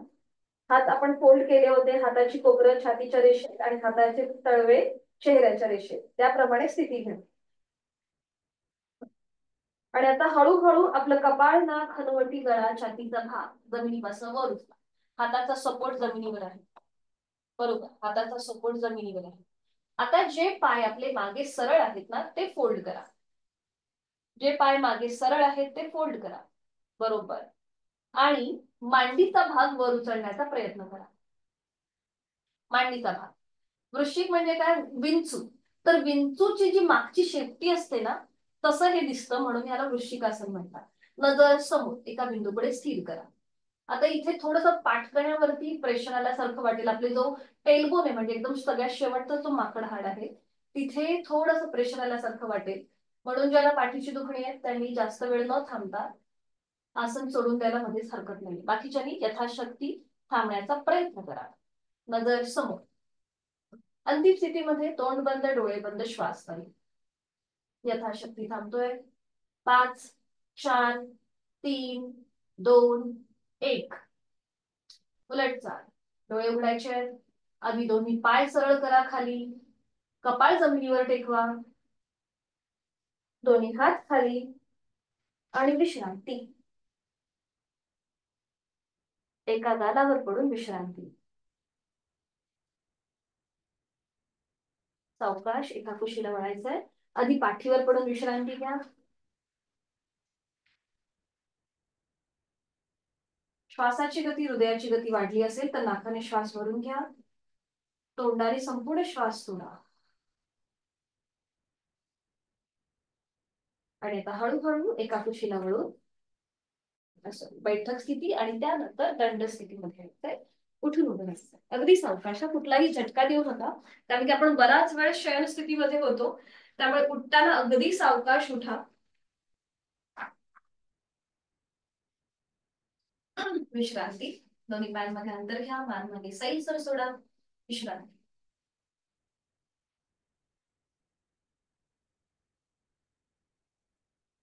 हात आपण फोल्ड केले होते, हाताची कोपरं छातीच्या रेषेत आणि हाताचे तळवे चेहऱ्याच्या रेषेत, त्याप्रमाणे स्थिती घ्या. आणि आता हळूहळू आपलं कपाळ, नाक, हनुवटी, गळा, छातीचा भाग जमिनीपासून वर उचला. हाताचा सपोर्ट जमिनीवर आहे, बरोबर. हाताचा सपोर्ट जमिनीवर आहे. आता जे पाय आपले मागे सरळ आहेत ना, ते फोल्ड करा. जे पाय मागे सरळ आहेत ते फोल्ड करा, बरोबर. आणि मांडीचा भाग वर उचलण्याचा प्रयत्न करा. मांडीचा भाग. वृश्चिक म्हणजे काय? विंचू. तर विंचूची जी मागची शेपटी असते ना, तसं हे दिसतं, म्हणून याला वृश्चिकासन म्हणतात. नजर समोर एका बिंदूकडे स्थिर करा. आता इथे थोडस पाठकण्यावरती प्रेशर आल्यासारखं वाटेल. आपले जो टेलबोन आहे, म्हणजे एकदम सगळ्यात शेवटचा जो माकड हाड आहे, तिथे थोडस प्रेशर आल्यासारखं वाटेल. म्हणून ज्याला पाठीची दुखणी आहे त्यांनी जास्त वेळ न थांबता आसन सोडून द्यायला मध्येच हरकत नाही. बाकीच्यांनी यथाशक्ती थांबण्याचा प्रयत्न करा. नजर समोर. अंतिम स्थितीमध्ये तोंड बंद, डोळे बंद, श्वास नाही. यथाशक्ती थांबतोय. 5, 4, 3, 2, 1. उलट चाल. डोळे उघडायचे. आधी दोन्ही पाय सरळ करा खाली, कपाळ जमिनीवर टेकवा, दोन्ही हात खाली आणि विश्रांती. एका गालावर पडून विश्रांती. सावकाश एका कुशीला वळायचंय. आधी पाठीवर पडून विश्रांती घ्या. श्वासाची गती, हृदयाची गती वाढली असेल तर नाकाने श्वास भरून घ्या, तोंडाने संपूर्ण श्वास सोडा. आणि आता हळूहळू एका कुशीला वळून असं बैठक स्थिती आणि त्यानंतर दंड स्थितीमध्ये यायचंय. उठून उभं राहायचं. अगदी सावकाश, कुठलाही झटका देऊ नका, कारण की आपण बराच वेळ शयन स्थितीमध्ये होतो. त्यामुळे उठताना अगदी सावकाश उठा. विश्रांती. दोन्ही पायांमध्ये अंतर घ्या, मान मागे सैलसर सोडा. विश्रांती.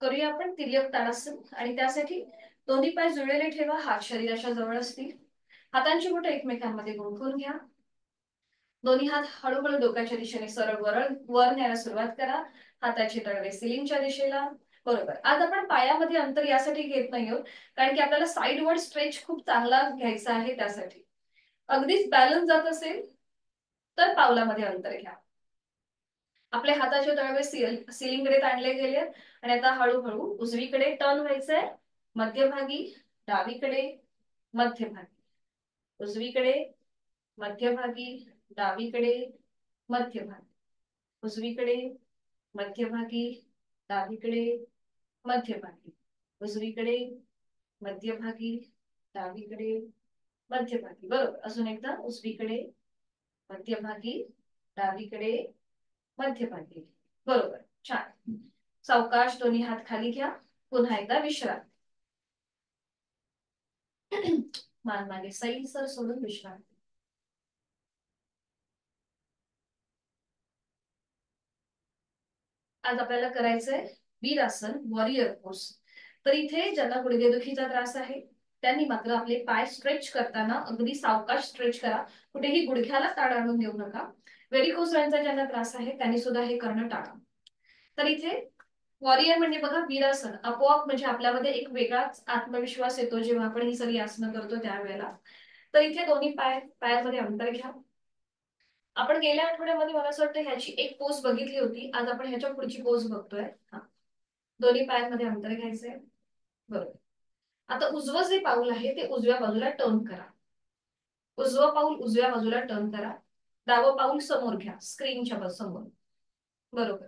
करूया आपण तिर्यक ताडासन. आणि त्यासाठी दोन्ही पाय जुळलेले ठेवा, हात शरीराच्या जवळ असतील. हातांची बोटं एकमेकांमध्ये गुंफून घ्या. दोन्ही हात हळूहळू डोक्याच्या दिशेने सरळ वर न्यायला सुरुवात करा. हाताचे तळवे सिलिंगच्या दिशेला, बरोबर. आज आपण पायामध्ये अंतर यासाठी घेत नाही आहोत, कारण की आपल्याला साईडवर्ड स्ट्रेच खूप चांगला घ्यायचा आहे. त्यासाठी अगदीच बॅलन्स जात असेल तर पावलामध्ये अंतर घ्या. आपले हाताचे तळवे सिलिंगकडे ताणले गेले आणि आता हळूहळू उजवीकडे टर्न व्हायचंय. मध्यभागी, डावीकडे, मध्यभागी, उजवीकडे, मध्यभागी, डावीकडे, मध्यभागी, उजवीकडे, मध्यभागी, डावीकडे, मध्यभागी, उजवीकडे, मध्यभागी, डावीकडे, मध्यभागी. बरोबर. अजून एकदा उजवीकडे, मध्यभागी, डावीकडे, मध्यभागी. बरोबर. छान. सावकाश दोन्ही हात खाली घ्या. पुन्हा एकदा विश्रांती. मान मागे सैलसर सोडून विश्रांती. आज आपल्याला करायचंय वीरासन, वॉरियर पोज. तर इथे ज्यांना गुडघेदुखीचा त्रास आहे त्यांनी मात्र आपले पाय स्ट्रेच करताना अगदी सावकाश स्ट्रेच करा. कुठेही गुडघ्याला ताण आणून देऊ नका. व्हेरिकोज ज्यांना त्रास आहे त्यांनी सुद्धा हे करणं टाळा. तर इथे वॉरियर म्हणजे बघा वीरासन, आपोआप म्हणजे आपल्यामध्ये एक वेगळाच आत्मविश्वास येतो जेव्हा आपण ही सगळी आसनं करतो त्यावेळेला. तर इथे दोन्ही पायामध्ये अंतर घ्या. आपण गेल्या आठवड्यामध्ये मला असं वाटतं ह्याची एक पोज बघितली होती. आज आपण ह्याच्या पुढची पोज बघतोय. दोन्ही पायांमध्ये अंतर घ्यायचंय. बरोबर. आता उजवं जे पाऊल आहे ते उजव्या बाजूला टर्न करा. उजवं पाऊल उजव्या बाजूला टर्न करा. डावं पाऊल समोर घ्या, स्क्रीनच्या समोर. बरोबर.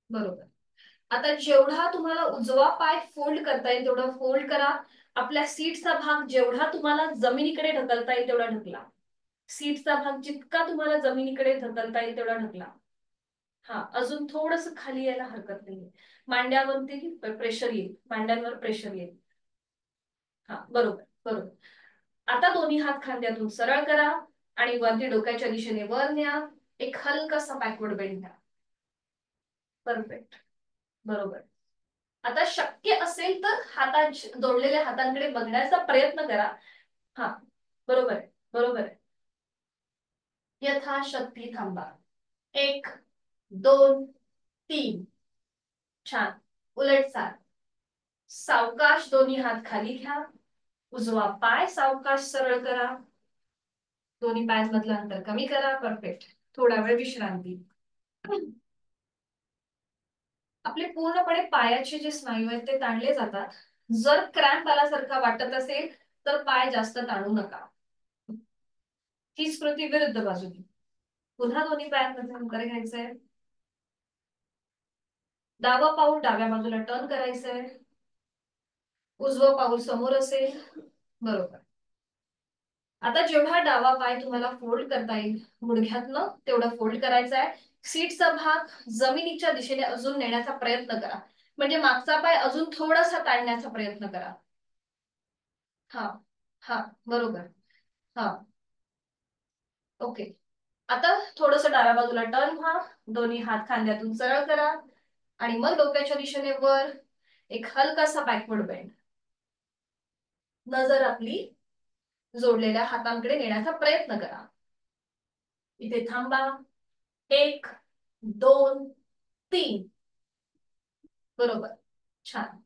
बरोबर. आता जेवढा तुम्हाला उजवा पाय फोल्ड करता येईल तेवढा फोल्ड करा. आपल्या सीटचा भाग जेवढा तुम्हाला जमिनीकडे ढकलता येईल तेवढा ढकला. सीटचा भाग जितका तुम्हाला जमिनीकडे ढकलता येईल तेवढा ढकला. हा, अजून थोडस खाली यायला हरकत नाही. मांड्यावरती प्रेशर येईल, मांड्यांवर प्रेशर येईल. हा, बरोबर. बरोबर. आता दोन्ही हात खांद्यातून सरळ करा आणि वरती डोक्याच्या दिशेने वर न्या. एक हलकासा बॅकवर्ड बेंड घ्या. परफेक्ट. बरोबर. आता शक्य असेल तर जोडलेल्या हातांकडे बघण्याचा प्रयत्न करा. हा, बरोबर आहे. बरोबर आहे. यथाशक्ती थांबा. 1, 2, 3. छान. उलट चाल. सावकाश दोन्ही हात खाली घ्या. उजवा पाय सावकाश सरळ करा. दोन्ही पायांमधलं अंतर कमी करा. परफेक्ट. थोडा वेळ विश्रांती. आपले पूर्णपणे पायाचे जे स्नायू आहेत ते ताणले जातात. जर क्रॅम्प आल्यासारखा वाटत असेल तर पाय जास्त ताणू नका. हीच कृती विरुद्ध बाजूने. पुन्हा दोन्ही पायांमध्ये अंतर घ्यायचंय. डावं पाऊल डाव्या बाजूला टर्न करायचंय. उजवं पाऊल समोर असेल. बरोबर. आता जेवढा डावा पाय तुम्हाला फोल्ड करता येईल गुडघ्यातनं तेवढं फोल्ड करायचा आहे. सीटचा भाग जमिनीच्या दिशेने अजून नेण्याचा प्रयत्न करा. म्हणजे मागचा पाय अजून थोडासा ताणण्याचा प्रयत्न करा. हा. हा, बरोबर. हा, ओके. आता थोडस डाव्या बाजूला टर्न व्हा. दोन्ही हात खांद्यातून सरळ करा आणि मग डोक्याच्या दिशेने वर एक हलकासा बॅकवर्ड बेंड. नजर आपली जोडलेल्या हातांकडे नेण्याचा प्रयत्न करा. इथे थांबा. 1, 2, 3. बरोबर. छान.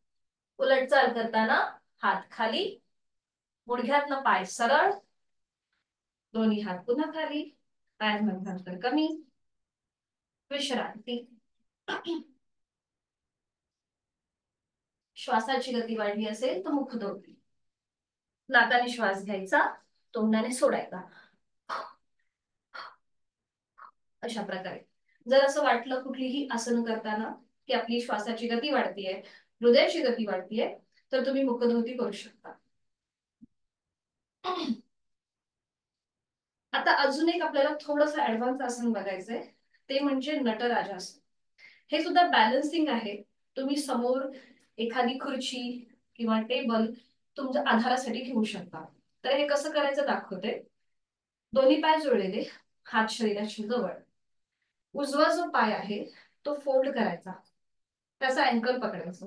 उलट चाल करताना हात खाली, गुडघ्यातनं पाय सरळ, दोन्ही हात पुन्हा खाली, पायांमध्ये अंतर कमी, विश्रांती. श्वासाची गती वाढली असेल तर मुखदोडी. नाकाने श्वास घ्यायचा, तोंडाने सोडायचा. अशा प्रकारे. जर असं वाटलं कुठलीही आसन करताना की आपली श्वासाची गती वाढतीये, हृदयाची गती वाढतीये, तर तुम्ही मुखधोती करू शकता. आता अजून एक आपल्याला थोडंसं ऍडव्हान्स आसन बघायचंय, ते म्हणजे नटराजासन. हे सुद्धा बॅलन्सिंग आहे. तुम्ही समोर एखादी खुर्ची किंवा टेबल तुमच्या आधारासाठी घेऊ शकता. तर हे कसं करायचं दाखवते. दोन्ही पाय जोडलेले, हात शरीराच्या जवळ. उजवा जो पाय आहे तो फोल्ड करायचा, त्याचा अँकल पकडायचा.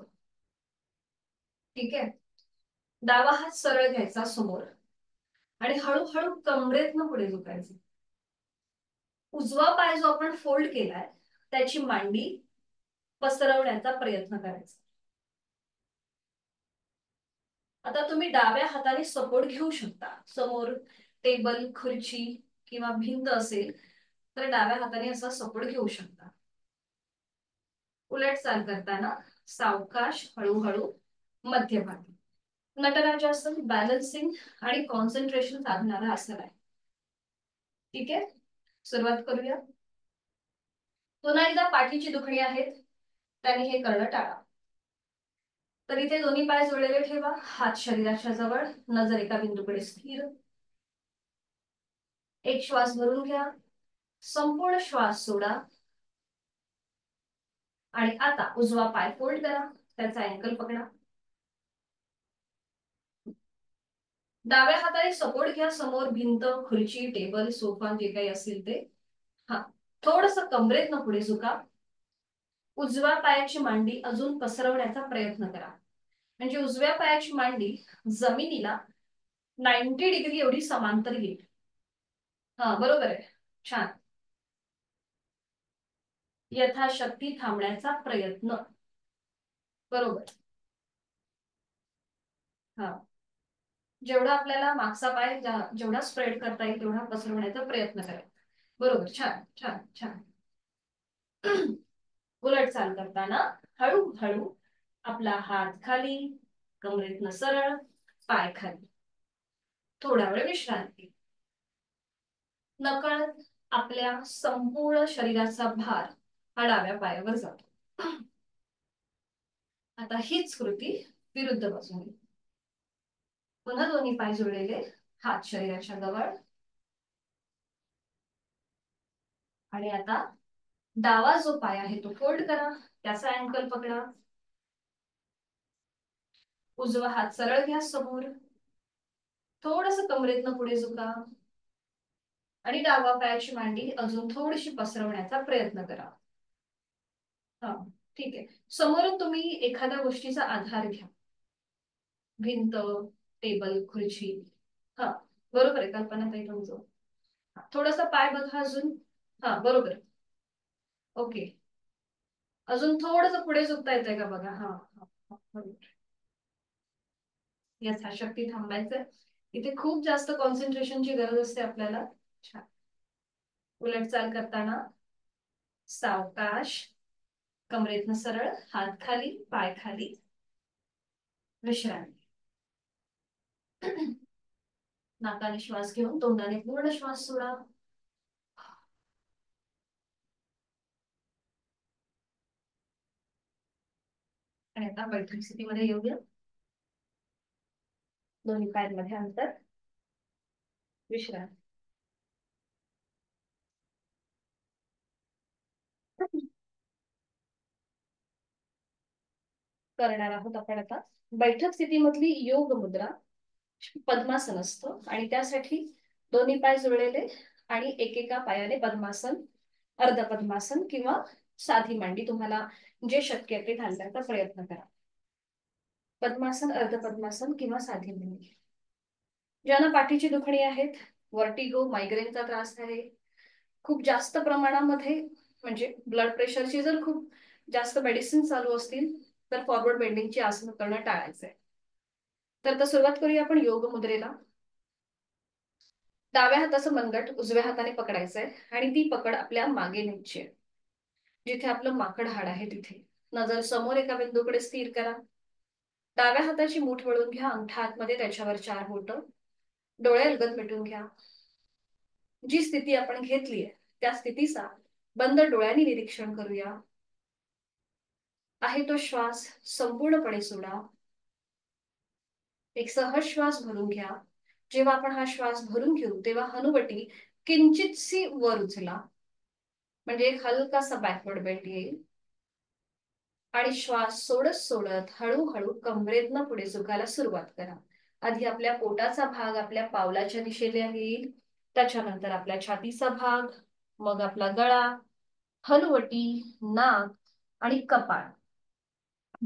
ठीक आहे. डावा हात सरळ घ्यायचा समोर आणि हळूहळू कमरेतनं पुढे झुकायचं. उजवा पाय जो आपण फोल्ड केलाय त्याची मांडी पसरवण्याचा प्रयत्न करायचा. आता तुम्ही डाव्या हाताने सपोर्ट घेऊ शकता. समोर टेबल, खुर्ची किंवा भिंत असेल तर डाव्या हाताने असा सपोर्ट घेऊ शकता. उलट चाल करताना सावकाश हळूहळू मध्यभागी. नटराजासन बॅलन्सिंग आणि कॉन्सन्ट्रेशन साधणारा आसन आहे. ठीक आहे, सुरुवात करूया. पुन्हा एकदा पाठीची दुखणी आहेत त्याने हे करणं टाळा. तर इथे दोन्ही पाय जोडलेले ठेवा, हात शरीराच्या जवळ, नजर एका बिंदूकडे स्थिर. एक श्वास भरून घ्या, संपूर्ण श्वास सोडा. आणि आता उजवा पाय फोल्ड करा, त्याचा अँकल पकडा. डाव्या हाताने सपोर्ट घ्या, समोर भिंत, खुर्ची, टेबल, सोफा जे काही असेल ते. हा, थोडस कमरेतनं पुढे झुका. उजव्या पायाची मांडी अजून पसरवण्याचा प्रयत्न करा, म्हणजे उजव्या पायाची मांडी जमिनीला 90 डिग्री एवढी समांतर येईल. हा, बरोबर आहे, छान. यथाशक्ती थांबण्याचा प्रयत्न. बरोबर. हा, जेवढा आपल्याला मागचा पाय जेवढा स्प्रेड करता येईल तेवढा पसरवण्याचा प्रयत्न करायचा. बरोबर, छान छान छान. उलट चाल करताना हळूहळू आपला हात खाली, कमरेतनं सरळ, पाय खाली. थोडा वेळ विश्रांती. नकळत आपल्या संपूर्ण शरीराचा भार हा डाव्या पायावर जातो. आता हीच कृती विरुद्ध बाजूने. पुन्हा दोन्ही पाय जोडलेले, हात शरीराच्या जवळ. आणि आता डावा जो पाय आहे तो फोल्ड करा, त्याचा अँकल पकडा. उजवा हात सरळ घ्या समोर, थोडस कमरेतनं पुढे झुका. आणि डावा पायाची मांडी अजून थोडीशी पसरवण्याचा प्रयत्न करा. हा, ठीक आहे. समोरून तुम्ही एखाद्या गोष्टीचा आधार घ्या, भिंत, टेबल, खुर्ची. हा, बरोबर आहे, कल्पना ताई तुमचं. थोडासा पाय बघा अजून. हा, बरोबर. ओके, अजून थोडस पुढे झुकता येतंय का बघा. हा, बरोबर. यथाशक्ती थांबायचंय. इथे खूप जास्त कॉन्सन्ट्रेशनची गरज असते आपल्याला. छान. उलट चाल करताना सावकाश, कमरेतनं सरळ, हात खाली, पाय खाली, विश्रांती. नाकाने श्वास घेऊन तोंडाने पूर्ण श्वास सोडा. आणि आता बैठक स्थितीमध्ये येऊया. दोन्ही पायांमध्ये अंतर, विश्रांती. करणार आहोत आपण आता बैठक स्थितीमधली योग मुद्रा, पद्मासन असतं. आणि त्यासाठी दोन्ही पाय जुळलेले आणि एकेका पायाने पद्मासन, अर्ध पद्मासन किंवा साधी मांडी, तुम्हाला जे शक्य आहे ते घालण्याचा प्रयत्न करा. पद्मासन, अर्ध पद्मासन किंवा साधी मांडी. ज्यांना पाठीची दुखणी आहेत, वर्टिगो, मायग्रेनचा त्रास आहे, खूप जास्त प्रमाणामध्ये, म्हणजे ब्लड प्रेशरची जर खूप जास्त मेडिसिन चालू असतील, तर फॉरवर्ड बेंडिंगची आसनं करणं टाळायचंय. तर आता सुरुवात करूया आपण योग मुद्रेला. डाव्या हाताचं मनगट उजव्या हाताने पकडायचंय आणि ती पकड आपल्या मागे न्यायची आहे, जिथे आपलं माकड हाड आहे तिथे. नजर समोर एका बिंदूकडे स्थिर करा. डाव्या हाताची मूठ वळून घ्या, अंगठा आतमध्ये, त्याच्यावर 4 बोटं. डोळे अलगद मिटून घ्या. जी स्थिती आपण घेतलीये त्या स्थितीचा बंद डोळ्यांनी निरीक्षण करूया. आहे तो श्वास संपूर्णपणे सोडा. एक सहज श्वास भरून घ्या. जेव्हा आपण हा श्वास भरून घेऊ तेव्हा हनुवटी किंचितशी वर उचला, म्हणजे एक हलकासा बॅकवर्ड बेंड येईल. आणि श्वास सोडत सोडत हळूहळू कमरेतनं पुढे झुकायला सुरुवात करा. आधी आपल्या पोटाचा भाग आपल्या पावलाच्या दिशेने येईल, त्याच्यानंतर आपल्या छातीचा भाग, मग आपला गळा, हनुवटी, नाक आणि कपाळ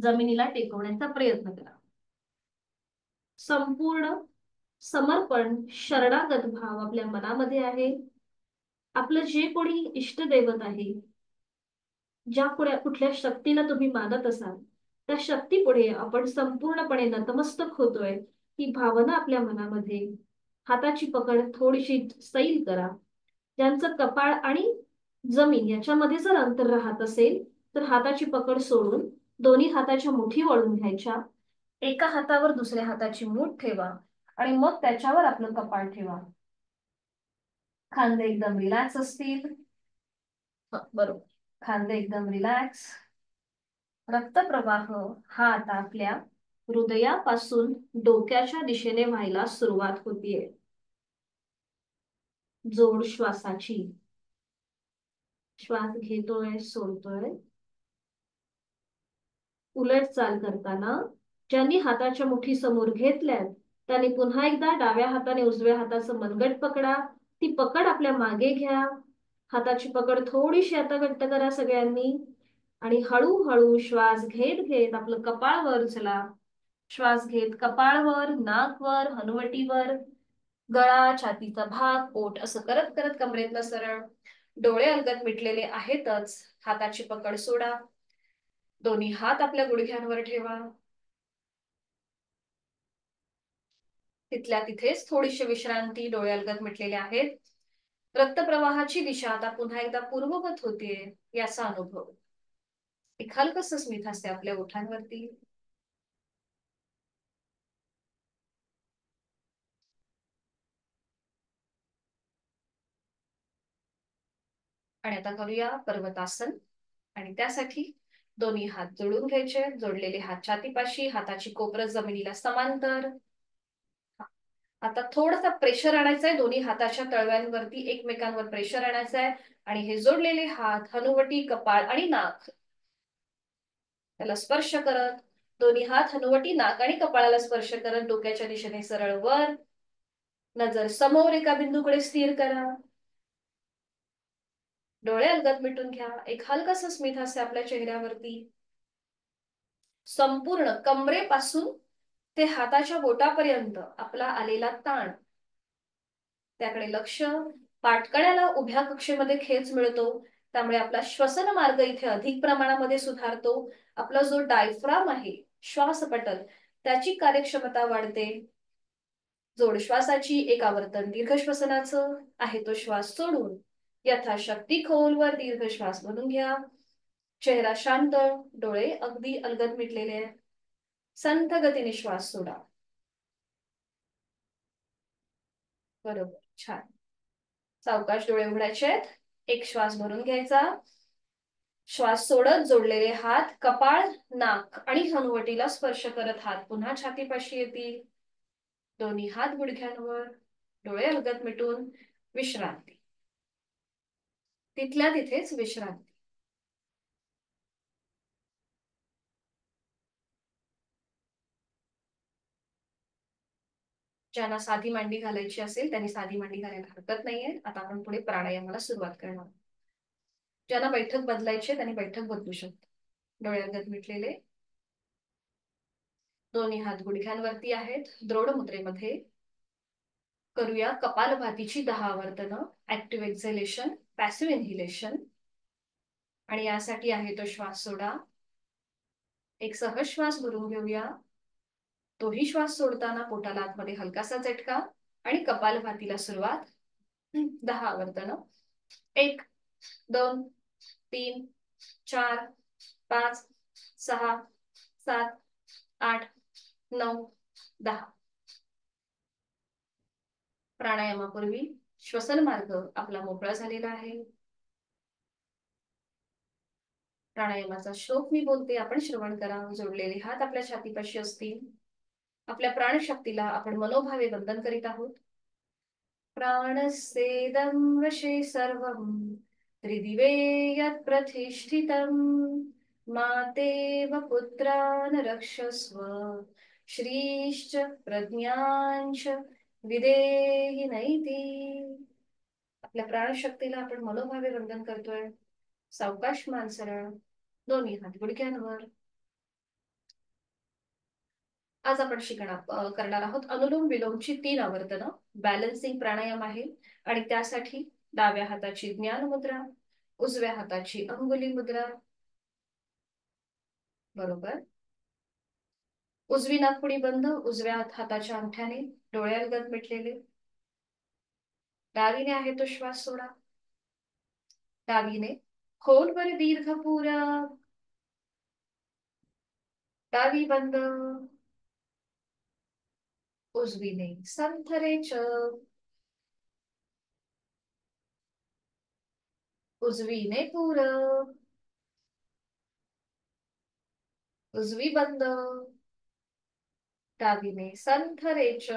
जमिनीला टेकवण्याचा प्रयत्न करा. संपूर्ण समर्पण, शरणागत भाव आपल्या मनामध्ये आहे. आपलं जे कोणी इष्टदैवत आहे, ज्या कुठल्या शक्तीला तुम्ही मानत असाल, त्या शक्तीपुढे आपण संपूर्णपणे नतमस्तक होतोय, ही भावना आपल्या मनामध्ये. हाताची पकड थोडीशी सैल करा. ज्यांचं कपाळ आणि जमीन याच्यामध्ये जर अंतर राहत असेल, तर हाताची पकड सोडून दोन्ही हाताच्या मुठी वळून घ्यायच्या. एका हातावर दुसऱ्या हाताची मूठ ठेवा आणि मग त्याच्यावर आपलं कपाळ ठेवा. खांदे एकदम रिलॅक्स असतील. बरोबर, खांदे एकदम रिलॅक्स. रक्तप्रवाह हा आता आपल्या हृदयापासून डोक्याच्या दिशेने व्हायला सुरुवात होतीये. जोड श्वासाची. श्वास घेतोय, सोडतोय. उलट चाल करताना ज्यांनी हाताच्या मुठी समोर घेतल्यात त्यांनी पुन्हा एकदा डाव्या हाताने उजव्या हाताचं मनगट पकडा. ती पकड आपल्या मागे घ्या. हाताची पकड थोडीशी आता घट्ट करा सगळ्यांनी. आणि हळूहळू श्वास घेत घेत आपलं कपाळ वर चला. श्वास घेत कपाळ वर, नाक वर, हनुवटीवर, गळा, छातीचा भाग, पोट असं करत करत कमरेतलं सरळ. डोळे अलगद मिटलेले आहेतच. हाताची पकड सोडा. दोन्ही हात आपल्या गुडघ्यांवर ठेवा. तिथल्या तिथेच थोडीशी विश्रांती. डोळे अलगद मिटलेले आहेत. रक्तप्रवाहाची दिशा आता पुन्हा एकदा पूर्ववत होतीये याचा अनुभव. एक हलकस स्मित हास्य आपल्या ओठांवरती. आणि आता करूया पर्वतासन. आणि त्यासाठी दोन्ही हात जोडून घ्यायचे. जोडलेले हात छातीपाशी, हाताची कोपरं जमिनीला समांतर. आता थोडासा प्रेशर आणायचंय. दोन्ही हाताच्या तळव्यांवरती एकमेकांवर प्रेशर आणायचंय. आणि हे जोडलेले हात हनुवटी, कपाळ आणि नाक त्याला स्पर्श करत, दोन्ही हात हनुवटी, नाक आणि कपाळाला स्पर्श करत डोक्याच्या दिशेने सरळ वर. नजर समोर एका बिंदूकडे स्थिर करा. डोळे अलगद मिटून घ्या. एक हलकस स्मित हास्य आपल्या चेहऱ्यावरती. संपूर्ण कमरेपासून ते हाताच्या बोटापर्यंत आपला आलेला ताण त्याकडे लक्ष. पाठकण्याला उभ्या कक्षेमध्ये खेच मिळतो. त्यामुळे आपला श्वसन मार्ग इथे अधिक प्रमाणामध्ये सुधारतो. आपला जो डायफ्राम आहे, श्वासपटल, त्याची कार्यक्षमता वाढते. जोड श्वासाची. एक आवर्तन दीर्घ श्वसनाचं आहे तो श्वास सोडून यथाशक्ती खोलवर दीर्घ श्वास भरून घ्या. चेहरा शांत, डोळे अगदी अलगद मिटलेले आहेत. संथ गतीने श्वास सोडा. बरोबर, छान. सावकाश डोळे उघडायचे आहेत. एक श्वास भरून घ्यायचा. श्वास सोडत जोडलेले हात कपाळ, नाक आणि हनुवटीला स्पर्श करत हात पुन्हा छातीपाशी येतील. दोन्ही हात गुडघ्यांवर. डोळे अलगद मिटून विश्रांती. तिथल्या तिथेच विश्रांती. ज्यांना साधी मांडी घालायची असेल त्यांनी साधी मांडी घालायला हरकत नाहीये. आता आपण पुढे प्राणायामाला सुरुवात करणार. ज्यांना बैठक बदलायची त्यांनी बैठक बदलू शकतो. डोळे अलगद मिटलेले. दोन्ही हात गुडघ्यांवरती आहेत. द्रोड मुद्रेमध्ये करूया कपालभातीची 10 आवर्तनं. Active exhalation, passive इन्हिलेशन. आणि यासाठी आहे तो श्वास सोडा. एक सहज श्वास भरून घेऊया. तोही श्वास सोडताना पोटाला आतमध्ये हलकासा झटका. आणि कपालभातीला सुरुवात. 10 आवर्तनं. 1, 2, 3, 4, 5, 6, 7, 8, 9, 10. प्राणायामापूर्वी श्वसन मार्ग आपला मोकळा झालेला आहे. प्राणायामाचा श्लोक मी बोलते, आपण श्रवण करा. जोडलेले हात आपल्या छातीपाशी असतील. आपल्या प्राणशक्तीला आपण मनोभावे वंदन करीत आहोत. प्राणस्येदं वशे सर्वं त्रिदिवे यत् प्रतिष्ठितं मातेव पुत्रान् रक्षस्व श्रीश्च प्रज्ञांच विदेहि नैति. आपल्या प्राणशक्तीला आपण मनोभावे वंदन करतोय. सावकाश मान सरळ. दोन्ही हात गुडघ्यांवर. आज आपण करणार आहोत अनुलोम विलोमची 3 आवर्तनं. बॅलन्सिंग प्राणायाम आहे. आणि त्यासाठी डाव्या हाताची ज्ञान मुद्रा, उजव्या हाताची अंगुली मुद्रा. बरोबर. उजवी नाकपुडी बंद, उजव्या हाताच्या अंगठ्याने. डोळे अलगद मिटलेले. डावीने आहे तो श्वास सोडा. डावीने खोलवर दीर्घ पुरा. डावी बंद. उजवीने संथरेच. उजवीने पूरब. उजवी बंद. डावीने संथरेच.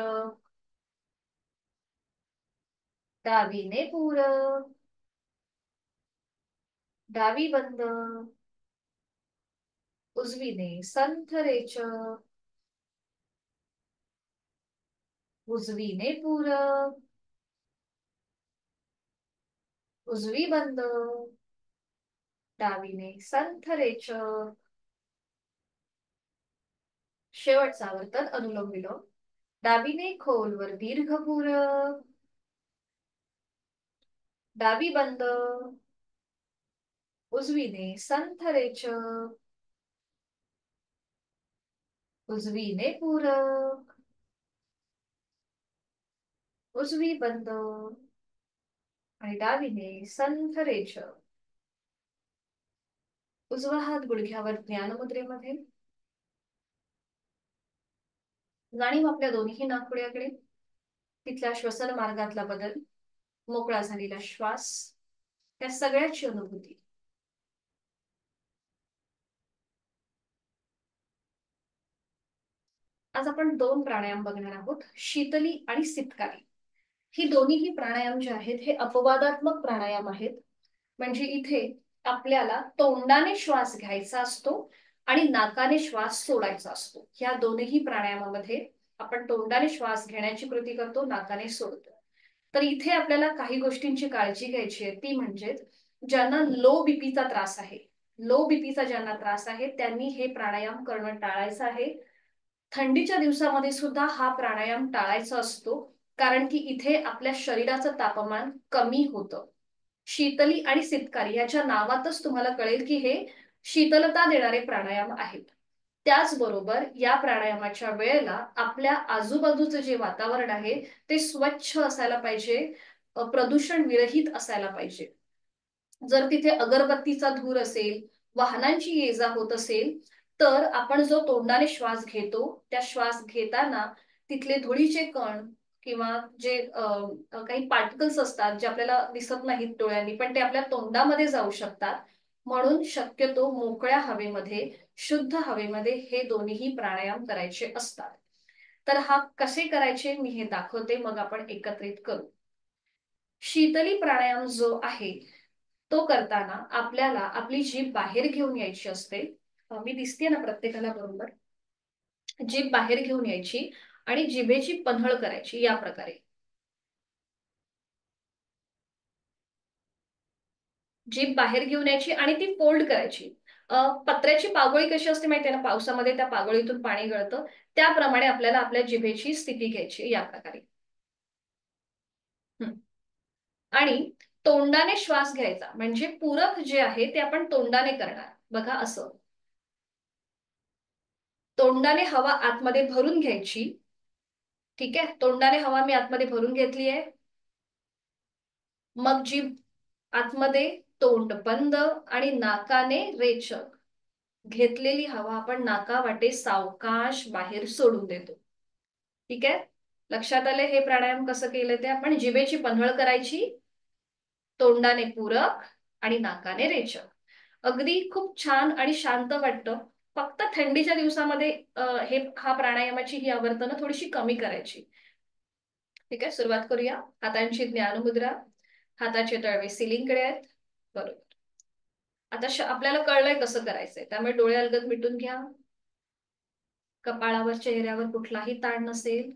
डावीने पूरक. डावी बंद. उजवीने संथरेच. उजवीने पूरक. उजवी बंद. डावीने संथरेच. शेवटचा वर्तन अनुलोम विलोम. डावीने खोलवर दीर्घ पूरक. डावी बंद. उजवीने संथरेच. उजवीने पूरक. उजवी बंद. आणि डावीने संथरेच. उजवा हात गुडघ्यावर ज्ञानमुद्रेमध्ये. जाणीव आपल्या दोन्ही नाकपुड्याकडे. तिथल्या श्वसन मार्गातला बदल. मोकळा झालेला श्वास. त्या सगळ्याची अनुभूती. आज आपण दोन प्राणायाम बघणार आहोत, शीतली आणि सितकारी. ही दोन्हीही प्राणायाम जे आहेत हे अपवादात्मक प्राणायाम आहेत. म्हणजे इथे आपल्याला तोंडाने श्वास घ्यायचा असतो आणि नाकाने श्वास सोडायचा असतो. या दोन्ही प्राणायामामध्ये आपण तोंडाने श्वास घेण्याची कृती करतो, नाकाने सोडतो. तर इथे आपल्याला काही गोष्टींची काळजी घ्यायची आहे, ती म्हणजे ज्यांना लो बीपीचा त्रास आहे, लो बीपीचा ज्यांना त्रास आहे त्यांनी हे प्राणायाम करणं टाळायचं आहे. थंडीच्या दिवसामध्ये सुद्धा हा प्राणायाम टाळायचा असतो, कारण की इथे आपल्या शरीराचं तापमान कमी होतं. शीतली आणि सितकारी याच्या नावातच तुम्हाला कळेल की हे शीतलता देणारे प्राणायाम आहेत. त्याचबरोबर या प्राणायामाच्या वेळेला आपल्या आजूबाजूचं जे वातावरण आहे ते स्वच्छ असायला पाहिजे, प्रदूषण विरहित असायला पाहिजे. जर तिथे अगरबत्तीचा धूर असेल, वाहनांची ये जा होत असेल, तर आपण जो तोंडाने श्वास घेतो त्या श्वास घेताना तिथले धुळीचे कण किंवा जे काही पार्टिकल्स असतात जे आपल्याला दिसत नाहीत डोळ्यांनी पण ते आपल्या तोंडामध्ये जाऊ शकतात. म्हणून शक्यतो मोकळ्या हवेमध्ये, शुद्ध हवेमध्ये हे दोन्ही प्राणायाम करायचे असतात. तर हा कसे करायचे मी हे दाखवते, मग आपण एकत्रित करू. शीतली प्राणायाम जो आहे तो करताना आपल्याला आपली जीभ बाहेर घेऊन यायची असते. मी दिसते ना प्रत्येकाला बरोबर. जीभ बाहेर घेऊन यायची आणि जिभेची पन्हळ करायची या प्रकारे. जीभ बाहेर घेऊन यायची आणि ती फोल्ड करायची. पत्र्याची पागोळी कशी असते माहितीये ना, पावसामध्ये त्या पागोळीतून पाणी गळतं त्याप्रमाणे आपल्याला आपल्या जिभेची स्थिती घ्यायची या प्रकारे. आणि तोंडाने श्वास घ्यायचा, म्हणजे पूरक जे आहे ते आपण तोंडाने करणार. बघा असं तोंडाने हवा आतमध्ये भरून घ्यायची. ठीक आहे, तोंडाने हवा मी आतमध्ये भरून घेतली आहे. मग जीभ आतमध्ये, तोंड बंद आणि नाकाने रेचक. घेतलेली हवा आपण नाकावाटे सावकाश बाहेर सोडून देतो. ठीक आहे, लक्षात आले हे प्राणायाम कसं केलं ते. आपण जिभेची पन्हळ करायची, तोंडाने पूरक आणि नाकाने रेचक. अगदी खूप छान आणि शांत वाटतं. फक्त थंडीच्या दिवसामध्ये हा प्राणायामाची ही आवर्तनं थोडीशी कमी करायची. ठीक आहे, सुरुवात करूया. हातांची ज्ञानमुद्रा. हाताचे तळवे सिलिंगकडे आहेत. बरोबर. आता आपल्याला कळलंय कसं करायचंय, त्यामुळे डोळे अलगद मिटून घ्या. कपाळावर, चेहऱ्यावर कुठलाही ताण नसेल.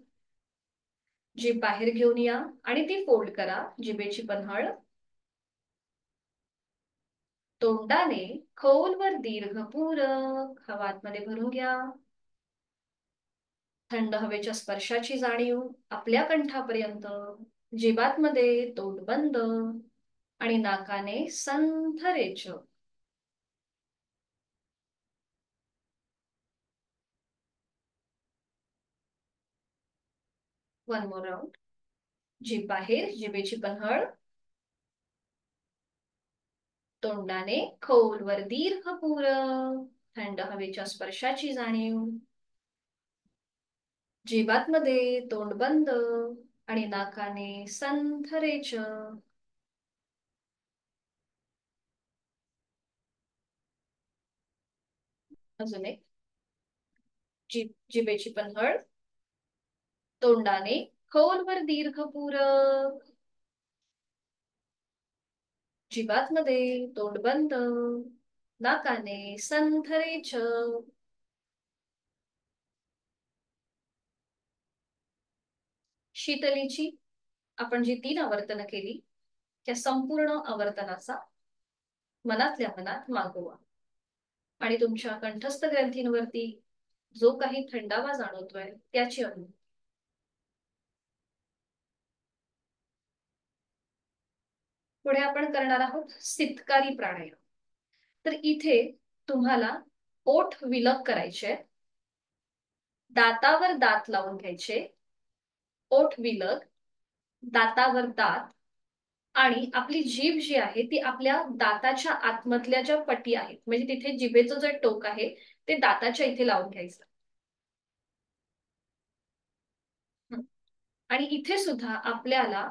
जीभ बाहेर घेऊन या आणि ती फोल्ड करा. जिभेची पन्हळ. तोंडाने खोलवर दीर्घ पूरक हवा आतमध्ये भरून घ्या. थंड हवेच्या स्पर्शाची जाणीव आपल्या कंठापर्यंत. जिभातमध्ये तोंड बंद आणि नाकाने संथ रेचक. One more round. जीभ बाहेर, जिभेची पन्हळ. तोंडाने खोलवर दीर्घ पूरक थंड हवेच्या स्पर्शाची जाणीव. जिभातमध्ये तोंड बंद आणि नाकाने संथ रेचक. अजून एक. जिभेची पन्हळ, तोंडाने खोलवर दीर्घ पूरक, जिभात मध्ये, तोंड बंद, नाकाने संथरेच. शीतलीची आपण जी 3 आवर्तन केली त्या संपूर्ण आवर्तनाचा मनातल्या मनात मागोवा आणि तुमच्या कंठस्थ ग्रंथींवरती जो काही थंडावा जाणवतोय त्याची अनुभूती. पुढे आपण करणार आहोत सितकारी प्राणायाम. तर इथे तुम्हाला ओठ विलग करायचे, दातावर दात लावून घ्यायचे, ओठ विलग, दातावर दात, आणि आपली जीभ जी आहे ती आपल्या दाताच्या आतमधल्या ज्या पटी आहेत म्हणजे तिथे जिभेचं जे टोक आहे ते दाताच्या इथे लावून घ्यायचं. आणि इथे सुद्धा आपल्याला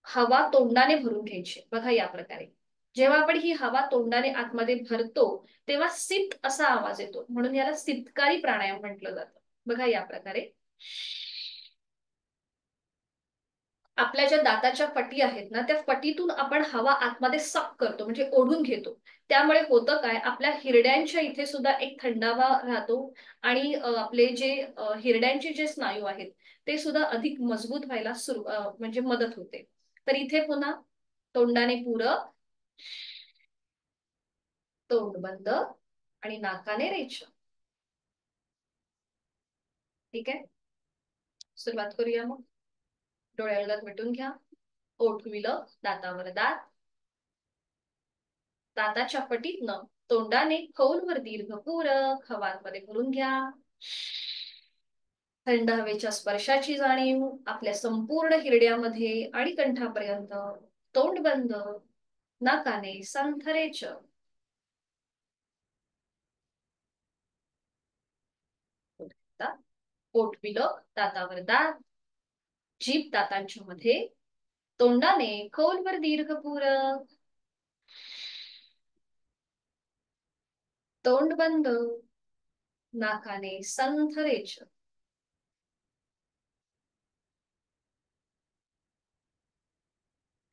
हवा तोंडाने भरून घ्यायची. बघा या प्रकारे जेव्हा आपण ही हवा तोंडाने आतमध्ये भरतो तेव्हा सित असा आवाज येतो, म्हणून याला सितकारी प्राणायाम म्हटलं जातं. बघा या प्रकारे आपल्या ज्या दाताच्या पटी आहेत ना त्या पटीतून आपण हवा आतमध्ये सक करतो म्हणजे ओढून घेतो. त्यामुळे होतं काय, आपल्या हिरड्यांच्या इथे सुद्धा एक थंडावा राहतो आणि आपले जे हिरड्यांचे जे स्नायू आहेत ते सुद्धा अधिक मजबूत व्हायला म्हणजे मदत होते. तर इथे पुन्हा तोंडाने पुरं, तोंड बंद आणि नाकाने रेच. ठीक आहे, सुरुवात करूया मग. डोळे अलगद मिटून घ्या, ओठ विलग, दातावर दात, दाताच्या पटीतनं तोंडाने खोलवर दीर्घ पूरक हवांमध्ये भरून घ्या. थंड हवेच्या स्पर्शाची जाणीव आपल्या संपूर्ण हिरड्यामध्ये आणि कंठापर्यंत. तोंड बंद, नाकाने संथरेच. ओठ विलग, दातावर दात, जीभ दातांच्या मध्ये, तोंडाने खोलवर दीर्घ पूरक, तोंड बंद, नाकाने संथरेच.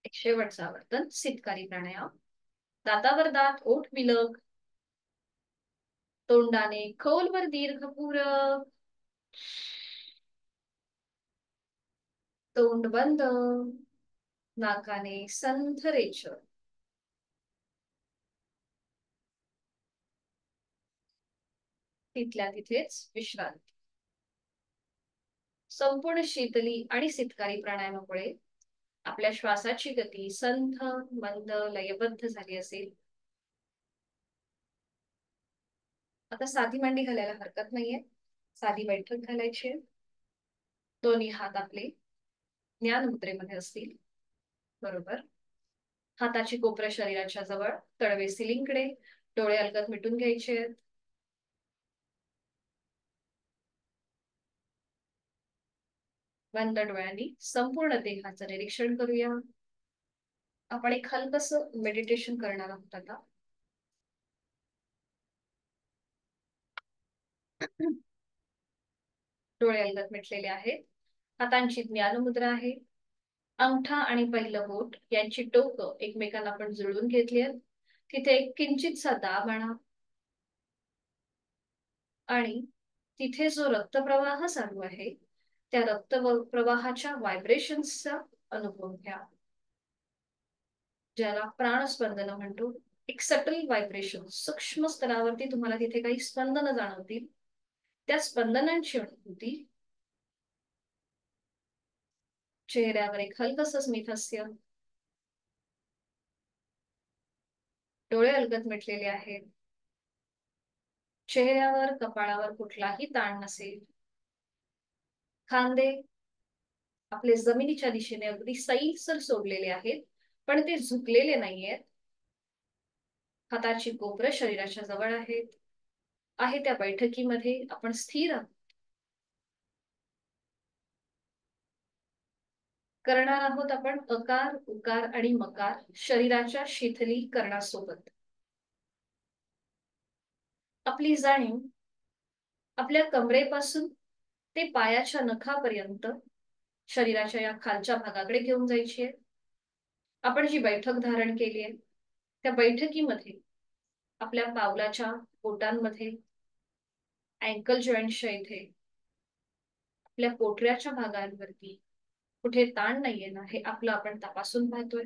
एक शेवटचं आवर्तन सितकारी प्राणायाम. दातावर दात, ओठ विलग, तोंडाने खोलवर दीर्घ पूरक, तोंड बंद, नाकाने संथरेच. तिथल्या तिथेच विश्रांती. संपूर्ण शीतली आणि सितकारी प्राणायामामुळे आपल्या श्वासाची गती संथ, मंद, लयबद्ध झाली असेल. आता साधी मांडी घालायला हरकत नाहीये, साधी बैठक घालायची. दोन्ही हात आपले ज्ञान मुद्रेमध्ये असतील. बरोबर, हाताची कोपरे शरीराच्या जवळ, तळवे सिलिंगकडे, डोळे अलगद मिटून घ्यायचे. बंद डोळ्यांनी संपूर्ण देहाचं निरीक्षण करूया. आपण एक हलकस मेडिटेशन करणार आहोत आता. डोळे अलगद मिटलेले आहेत, हातांची ज्ञानमुद्रा आहे, अंगठा आणि पहिलं बोट यांची टोकं एकमेकांना आपण जुळवून घेतली आहेत. तिथे एक किंचितसा दाब आणा आणि तिथे जो रक्तप्रवाह चालू आहे त्या रक्तप्रवाहाच्या व्हायब्रेशन्सचा अनुभव घ्या, ज्याला प्राणस्पंदन म्हणतो. एक सटल व्हायब्रेशन, सूक्ष्म स्तरावरती तुम्हाला तिथे काही स्पंदन जाणवतील. त्या स्पंदनांची अनुभूती. चेहऱ्यावर एक हलकस स्मितहास्य. डोळे अलगद मिटलेले आहेत, चेहऱ्यावर कपाळावर कुठलाही ताण नसेल. खांदे आपले जमिनीच्या दिशेने अगदी सैलसर सोडलेले आहेत पण ते झुकलेले नाहीयेत. हाताची कोपरं शरीराच्या जवळ आहेत. आहे त्या बैठकीमध्ये आपण स्थिर आहोत. करणार आहोत आपण अकार, उकार आणि मकार शरीराच्या शीतलीकरणासोबत. आपली जाणीव आपल्या कमरेपासून ते पायाच्या नखापर्यंत शरीराच्या या खालच्या भागाकडे घेऊन जायची आहे. आपण जी बैठक धारण केली आहे त्या बैठकीमध्ये आपल्या पावलाच्या बोटांमध्ये, अँकल जॉईंटच्या इथे, आपल्या पोटऱ्याच्या भागांवरती कुठे ताण नाहीये ना हे आपलं आपण तपासून पाहतोय.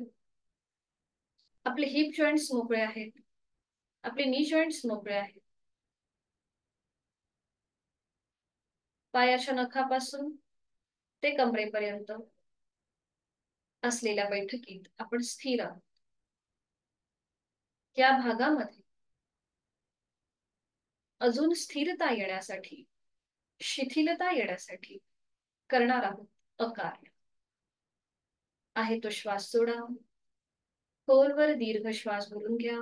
आपले हिप जॉईंट्स मोकळे आहेत, आपले नी जॉईंट्स मोकळे आहेत. पायाच्या नखापासून ते कमरेपर्यंत असलेल्या बैठकीत आपण स्थिर आहोत. या भागामध्ये अजून स्थिरता येण्यासाठी, शिथिलता येण्यासाठी करणार आहोत अकार. आहे तो श्वास सोडा, खोलवर दीर्घ श्वास भरून घ्या.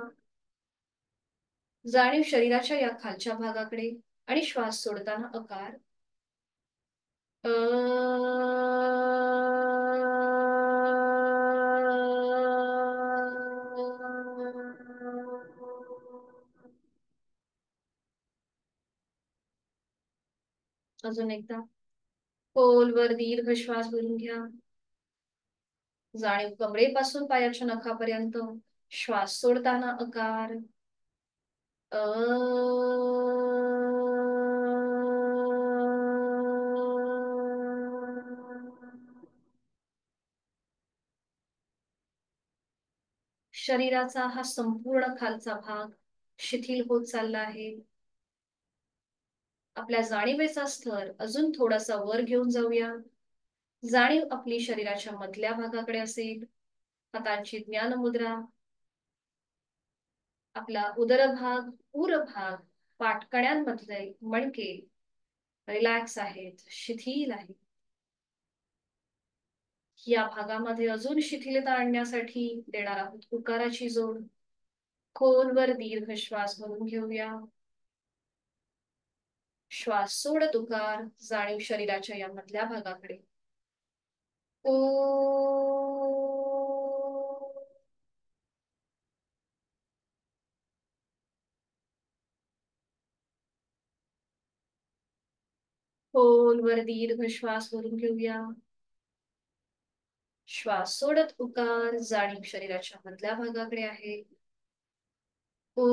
जाणीव शरीराच्या या खालच्या भागाकडे आणि श्वास सोडताना अकार. अजून एकदा खोलवर दीर्घ श्वास भरून घ्या. जाणीव कमरेपासून पायाच्या नखापर्यंत. श्वास सोडताना अकार. शरीराचा हा संपूर्ण खालचा भाग शिथिल होत चालला आहे. आपल्या जाणीवेचा स्तर अजून थोडासा वर घेऊन जाऊया. जाणीव आपली शरीराच्या मधल्या भागाकडे असेल. हातांची ज्ञान मुद्रा. आपला उदर भाग, उर भाग, पाठकड्यांमधले मणके रिलॅक्स आहेत, शिथिल आहेत. या भागामध्ये अजून शिथिलता आणण्यासाठी देणार आहोत उकाराची जोड. खोलवर दीर्घ श्वास भरून घेऊया. श्वास सोडत उकार. जाणीव शरीराच्या या मधल्या भागाकडे. ओ. खोलवर दीर्घ श्वास भरून घेऊया. श्वास सोडत उकार. जाणीव शरीराच्या मधल्या भागाकडे आहे. ओ.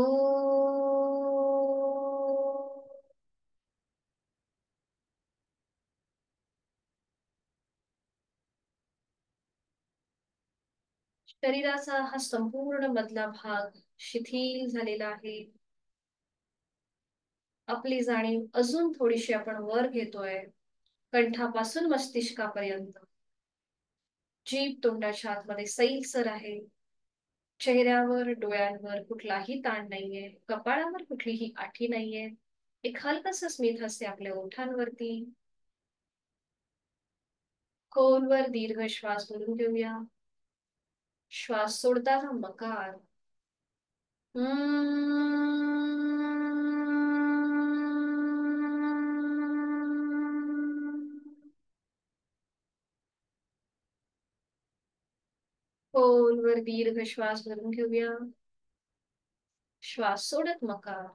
शरीराचा हा संपूर्ण मधला भाग शिथिल झालेला आहे. आपली जाणीव अजून थोडीशी आपण वर घेतोय, कंठापासून मस्तिष्कापर्यंत. जीभ तोंडाच्या आतमध्ये सैलसर आहे. चेहऱ्यावर, डोळ्यांवर कुठलाही ताण नाहीये. कपाळावर कुठलीही आठी नाहीये. एक हलकस स्मित हास्य आपल्या ओठांवरती. खोलवर दीर्घ श्वास भरून घेऊया. श्वास सोडताना मकार. खोलवर दीर्घ श्वास भरून घेऊया. श्वास सोडत मकार.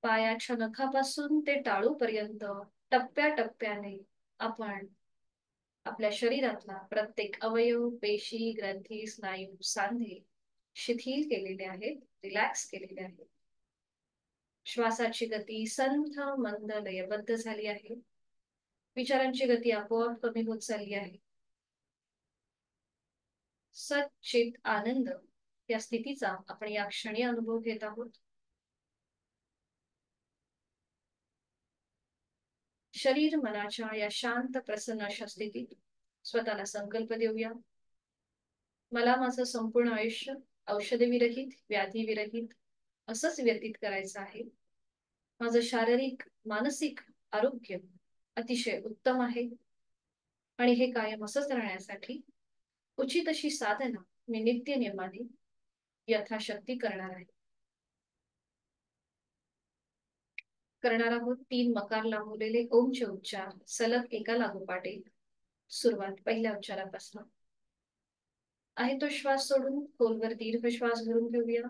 पायाच्या नखापासून ते टाळूपर्यंत टप्प्याटप्प्याने आपण आपल्या शरीरातला प्रत्येक अवयव, पेशी, ग्रंथी, स्नायू, सांधे शिथिल केलेले आहेत, रिलॅक्स केलेले आहेत. श्वासाची गती संथ मंद लयबद्ध झाली आहे. विचारांची गती आपोआप कमी होत चालली आहे. सच्चित आनंद या स्थितीचा आपण या क्षणी अनुभव घेत आहोत. शरीर मनाच्या या शांत प्रसन्न अशा स्थितीत स्वतःला संकल्प देऊया. मला माझं संपूर्ण आयुष्य औषधविरहित, व्याधीविरहित असंच व्यतीत करायचं आहे. माझं शारीरिक, मानसिक आरोग्य अतिशय उत्तम आहे आणि हे कायम असंच राहण्यासाठी उचित अशी साधना मी नित्य नियमाने यथाशक्ती करणार आहे. करणार आहोत 3 मकार लांबवलेले ओमचे उच्चार सलग एका लागोपाठ एक. सुरुवात पहिल्या उच्चारापासून. आहे तो श्वास सोडून खोलवर दीर्घ श्वास भरून घेऊया.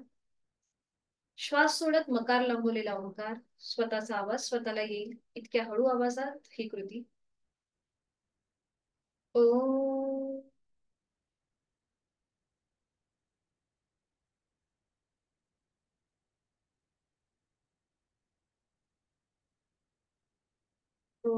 श्वास सोडत मकार लांबवलेला ओंकार. स्वतःचा आवाज स्वतःला येईल इतक्या हळू आवाजात ही कृती. ओ. ओ.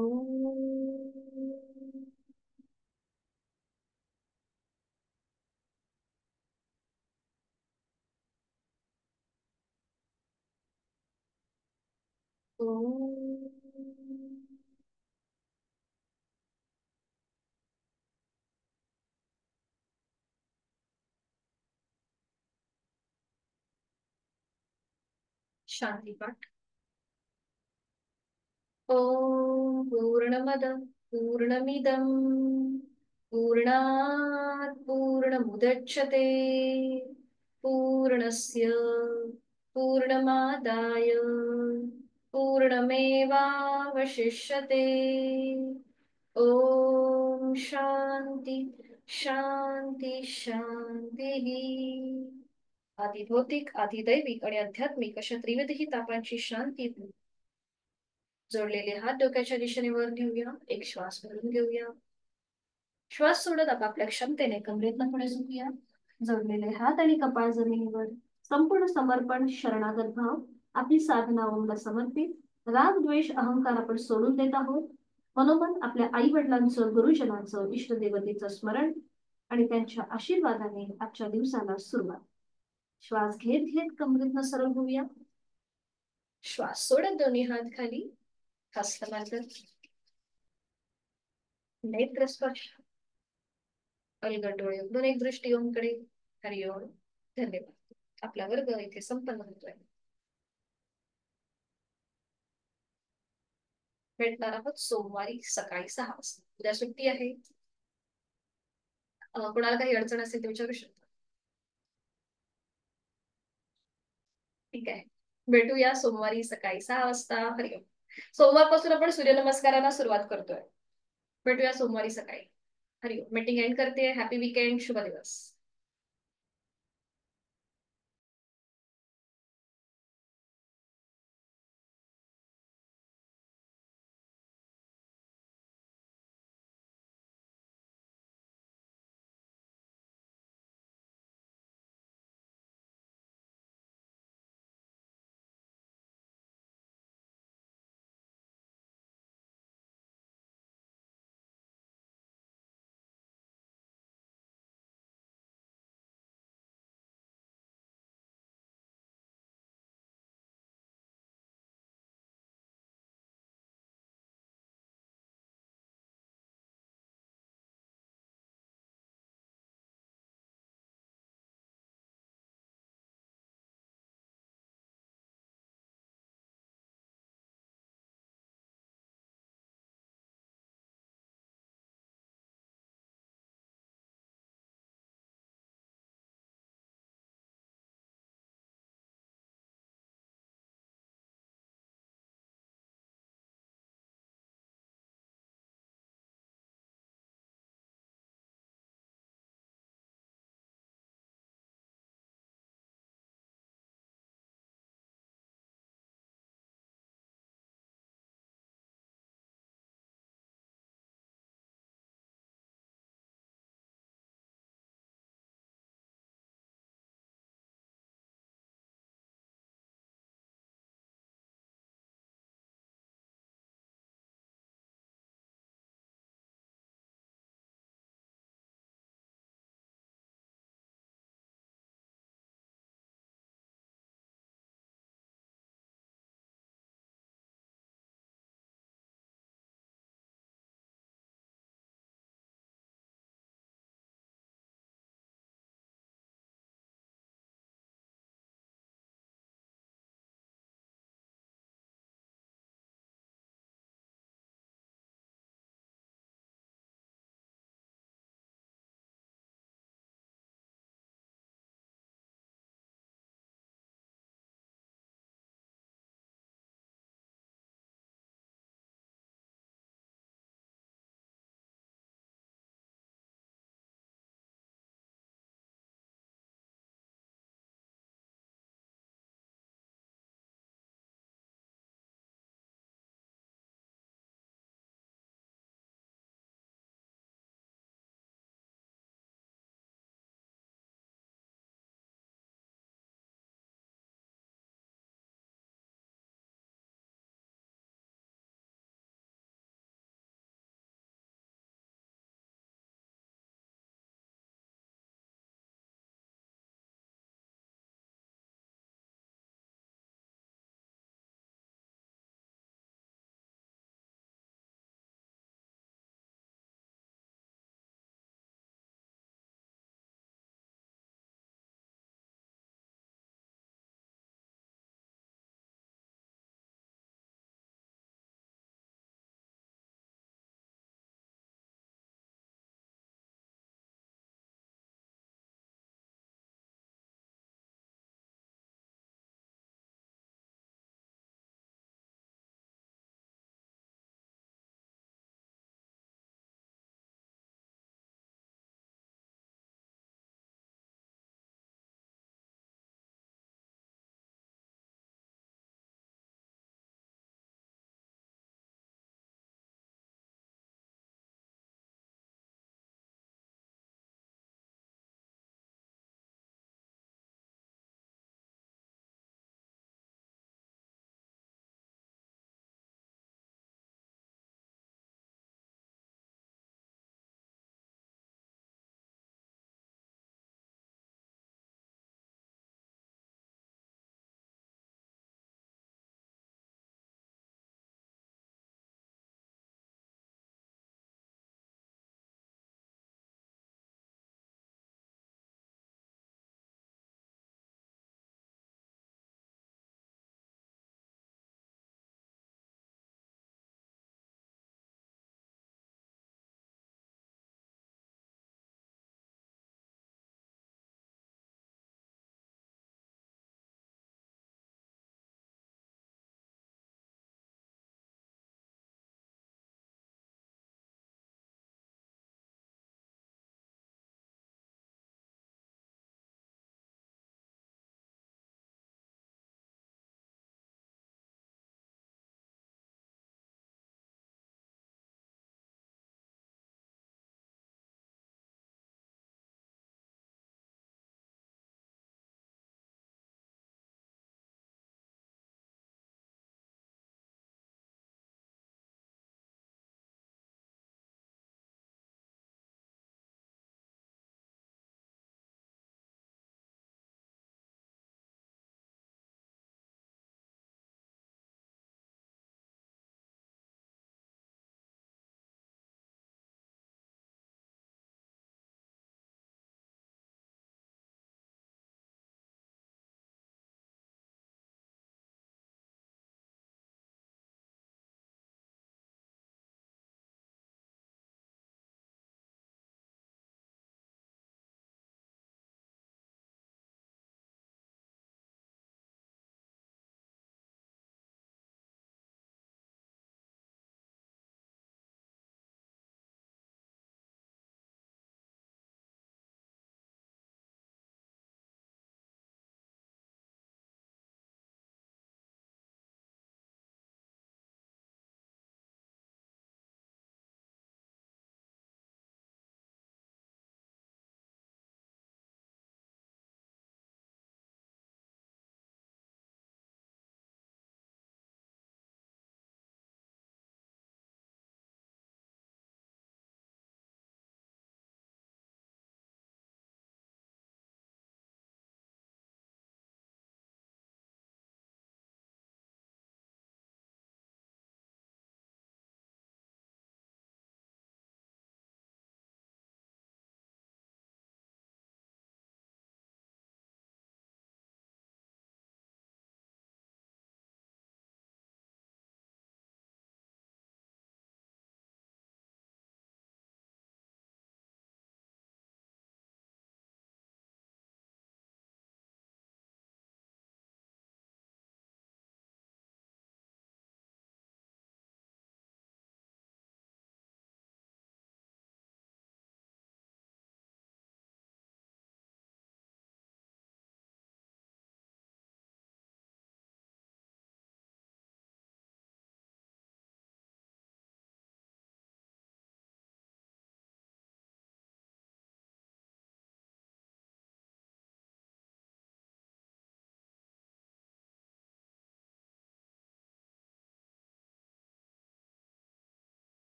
ओ. शांती पाठ. ओम पूर्णमद पूर्णमिदं पूर्णात् पूर्णमुदच्यते पूर्णस्य पूर्णमादाय पूर्णमेवावशिष्यते. ओम शांती शांती शांती. आधिभौतिक आधिदैविक आणि आध्यात्मिक अशा त्रिविधही तापांची शांती. जोडलेले हात डोक्याच्या दिशेने वर नेऊया. एक श्वास भरून घेऊया. श्वास सोडत आपापल्या क्षमतेने कमरेतनं पुढे झुकूया. जोडलेले हात आणि कपाळ जमिनीवर. संपूर्ण समर्पण शरणागत भाव. आपली साधना ओमला समर्पित. राग द्वेष अहंकार आपण सोडून देत आहोत. मनोमन आपल्या आई वडिलांचं गुरुजनांचं इष्टदेवतेचं स्मरण आणि त्यांच्या आशीर्वादाने आजच्या दिवसाला सुरुवात. श्वास घेत घेत कमरेतनं सरळ होऊया. श्वास सोडत दोन्ही हात खाली. हस्तमार्जन. नेत्र स्पर्श. अलगद डोळे उघडून एक दृष्टी ओमकडे. हरिओम. धन्यवाद. आपला वर्ग इथे संपन्न होतोय. भेटणार आहोत सोमवारी सकाळी 6 वाजता. उद्या सुट्टी आहे. कोणाला काही अडचण असेल ते विचारू शकता. ठीक आहे. भेटूया सोमवारी सकाळी 6 वाजता. हरिओम. सोमवारपासून आपण सूर्यनमस्कारांना सुरुवात करतोय. भेटूया सोमवारी सकाळी. हरिओम. मीटिंग एंड करते. Happy weekend. शुभ दिवस.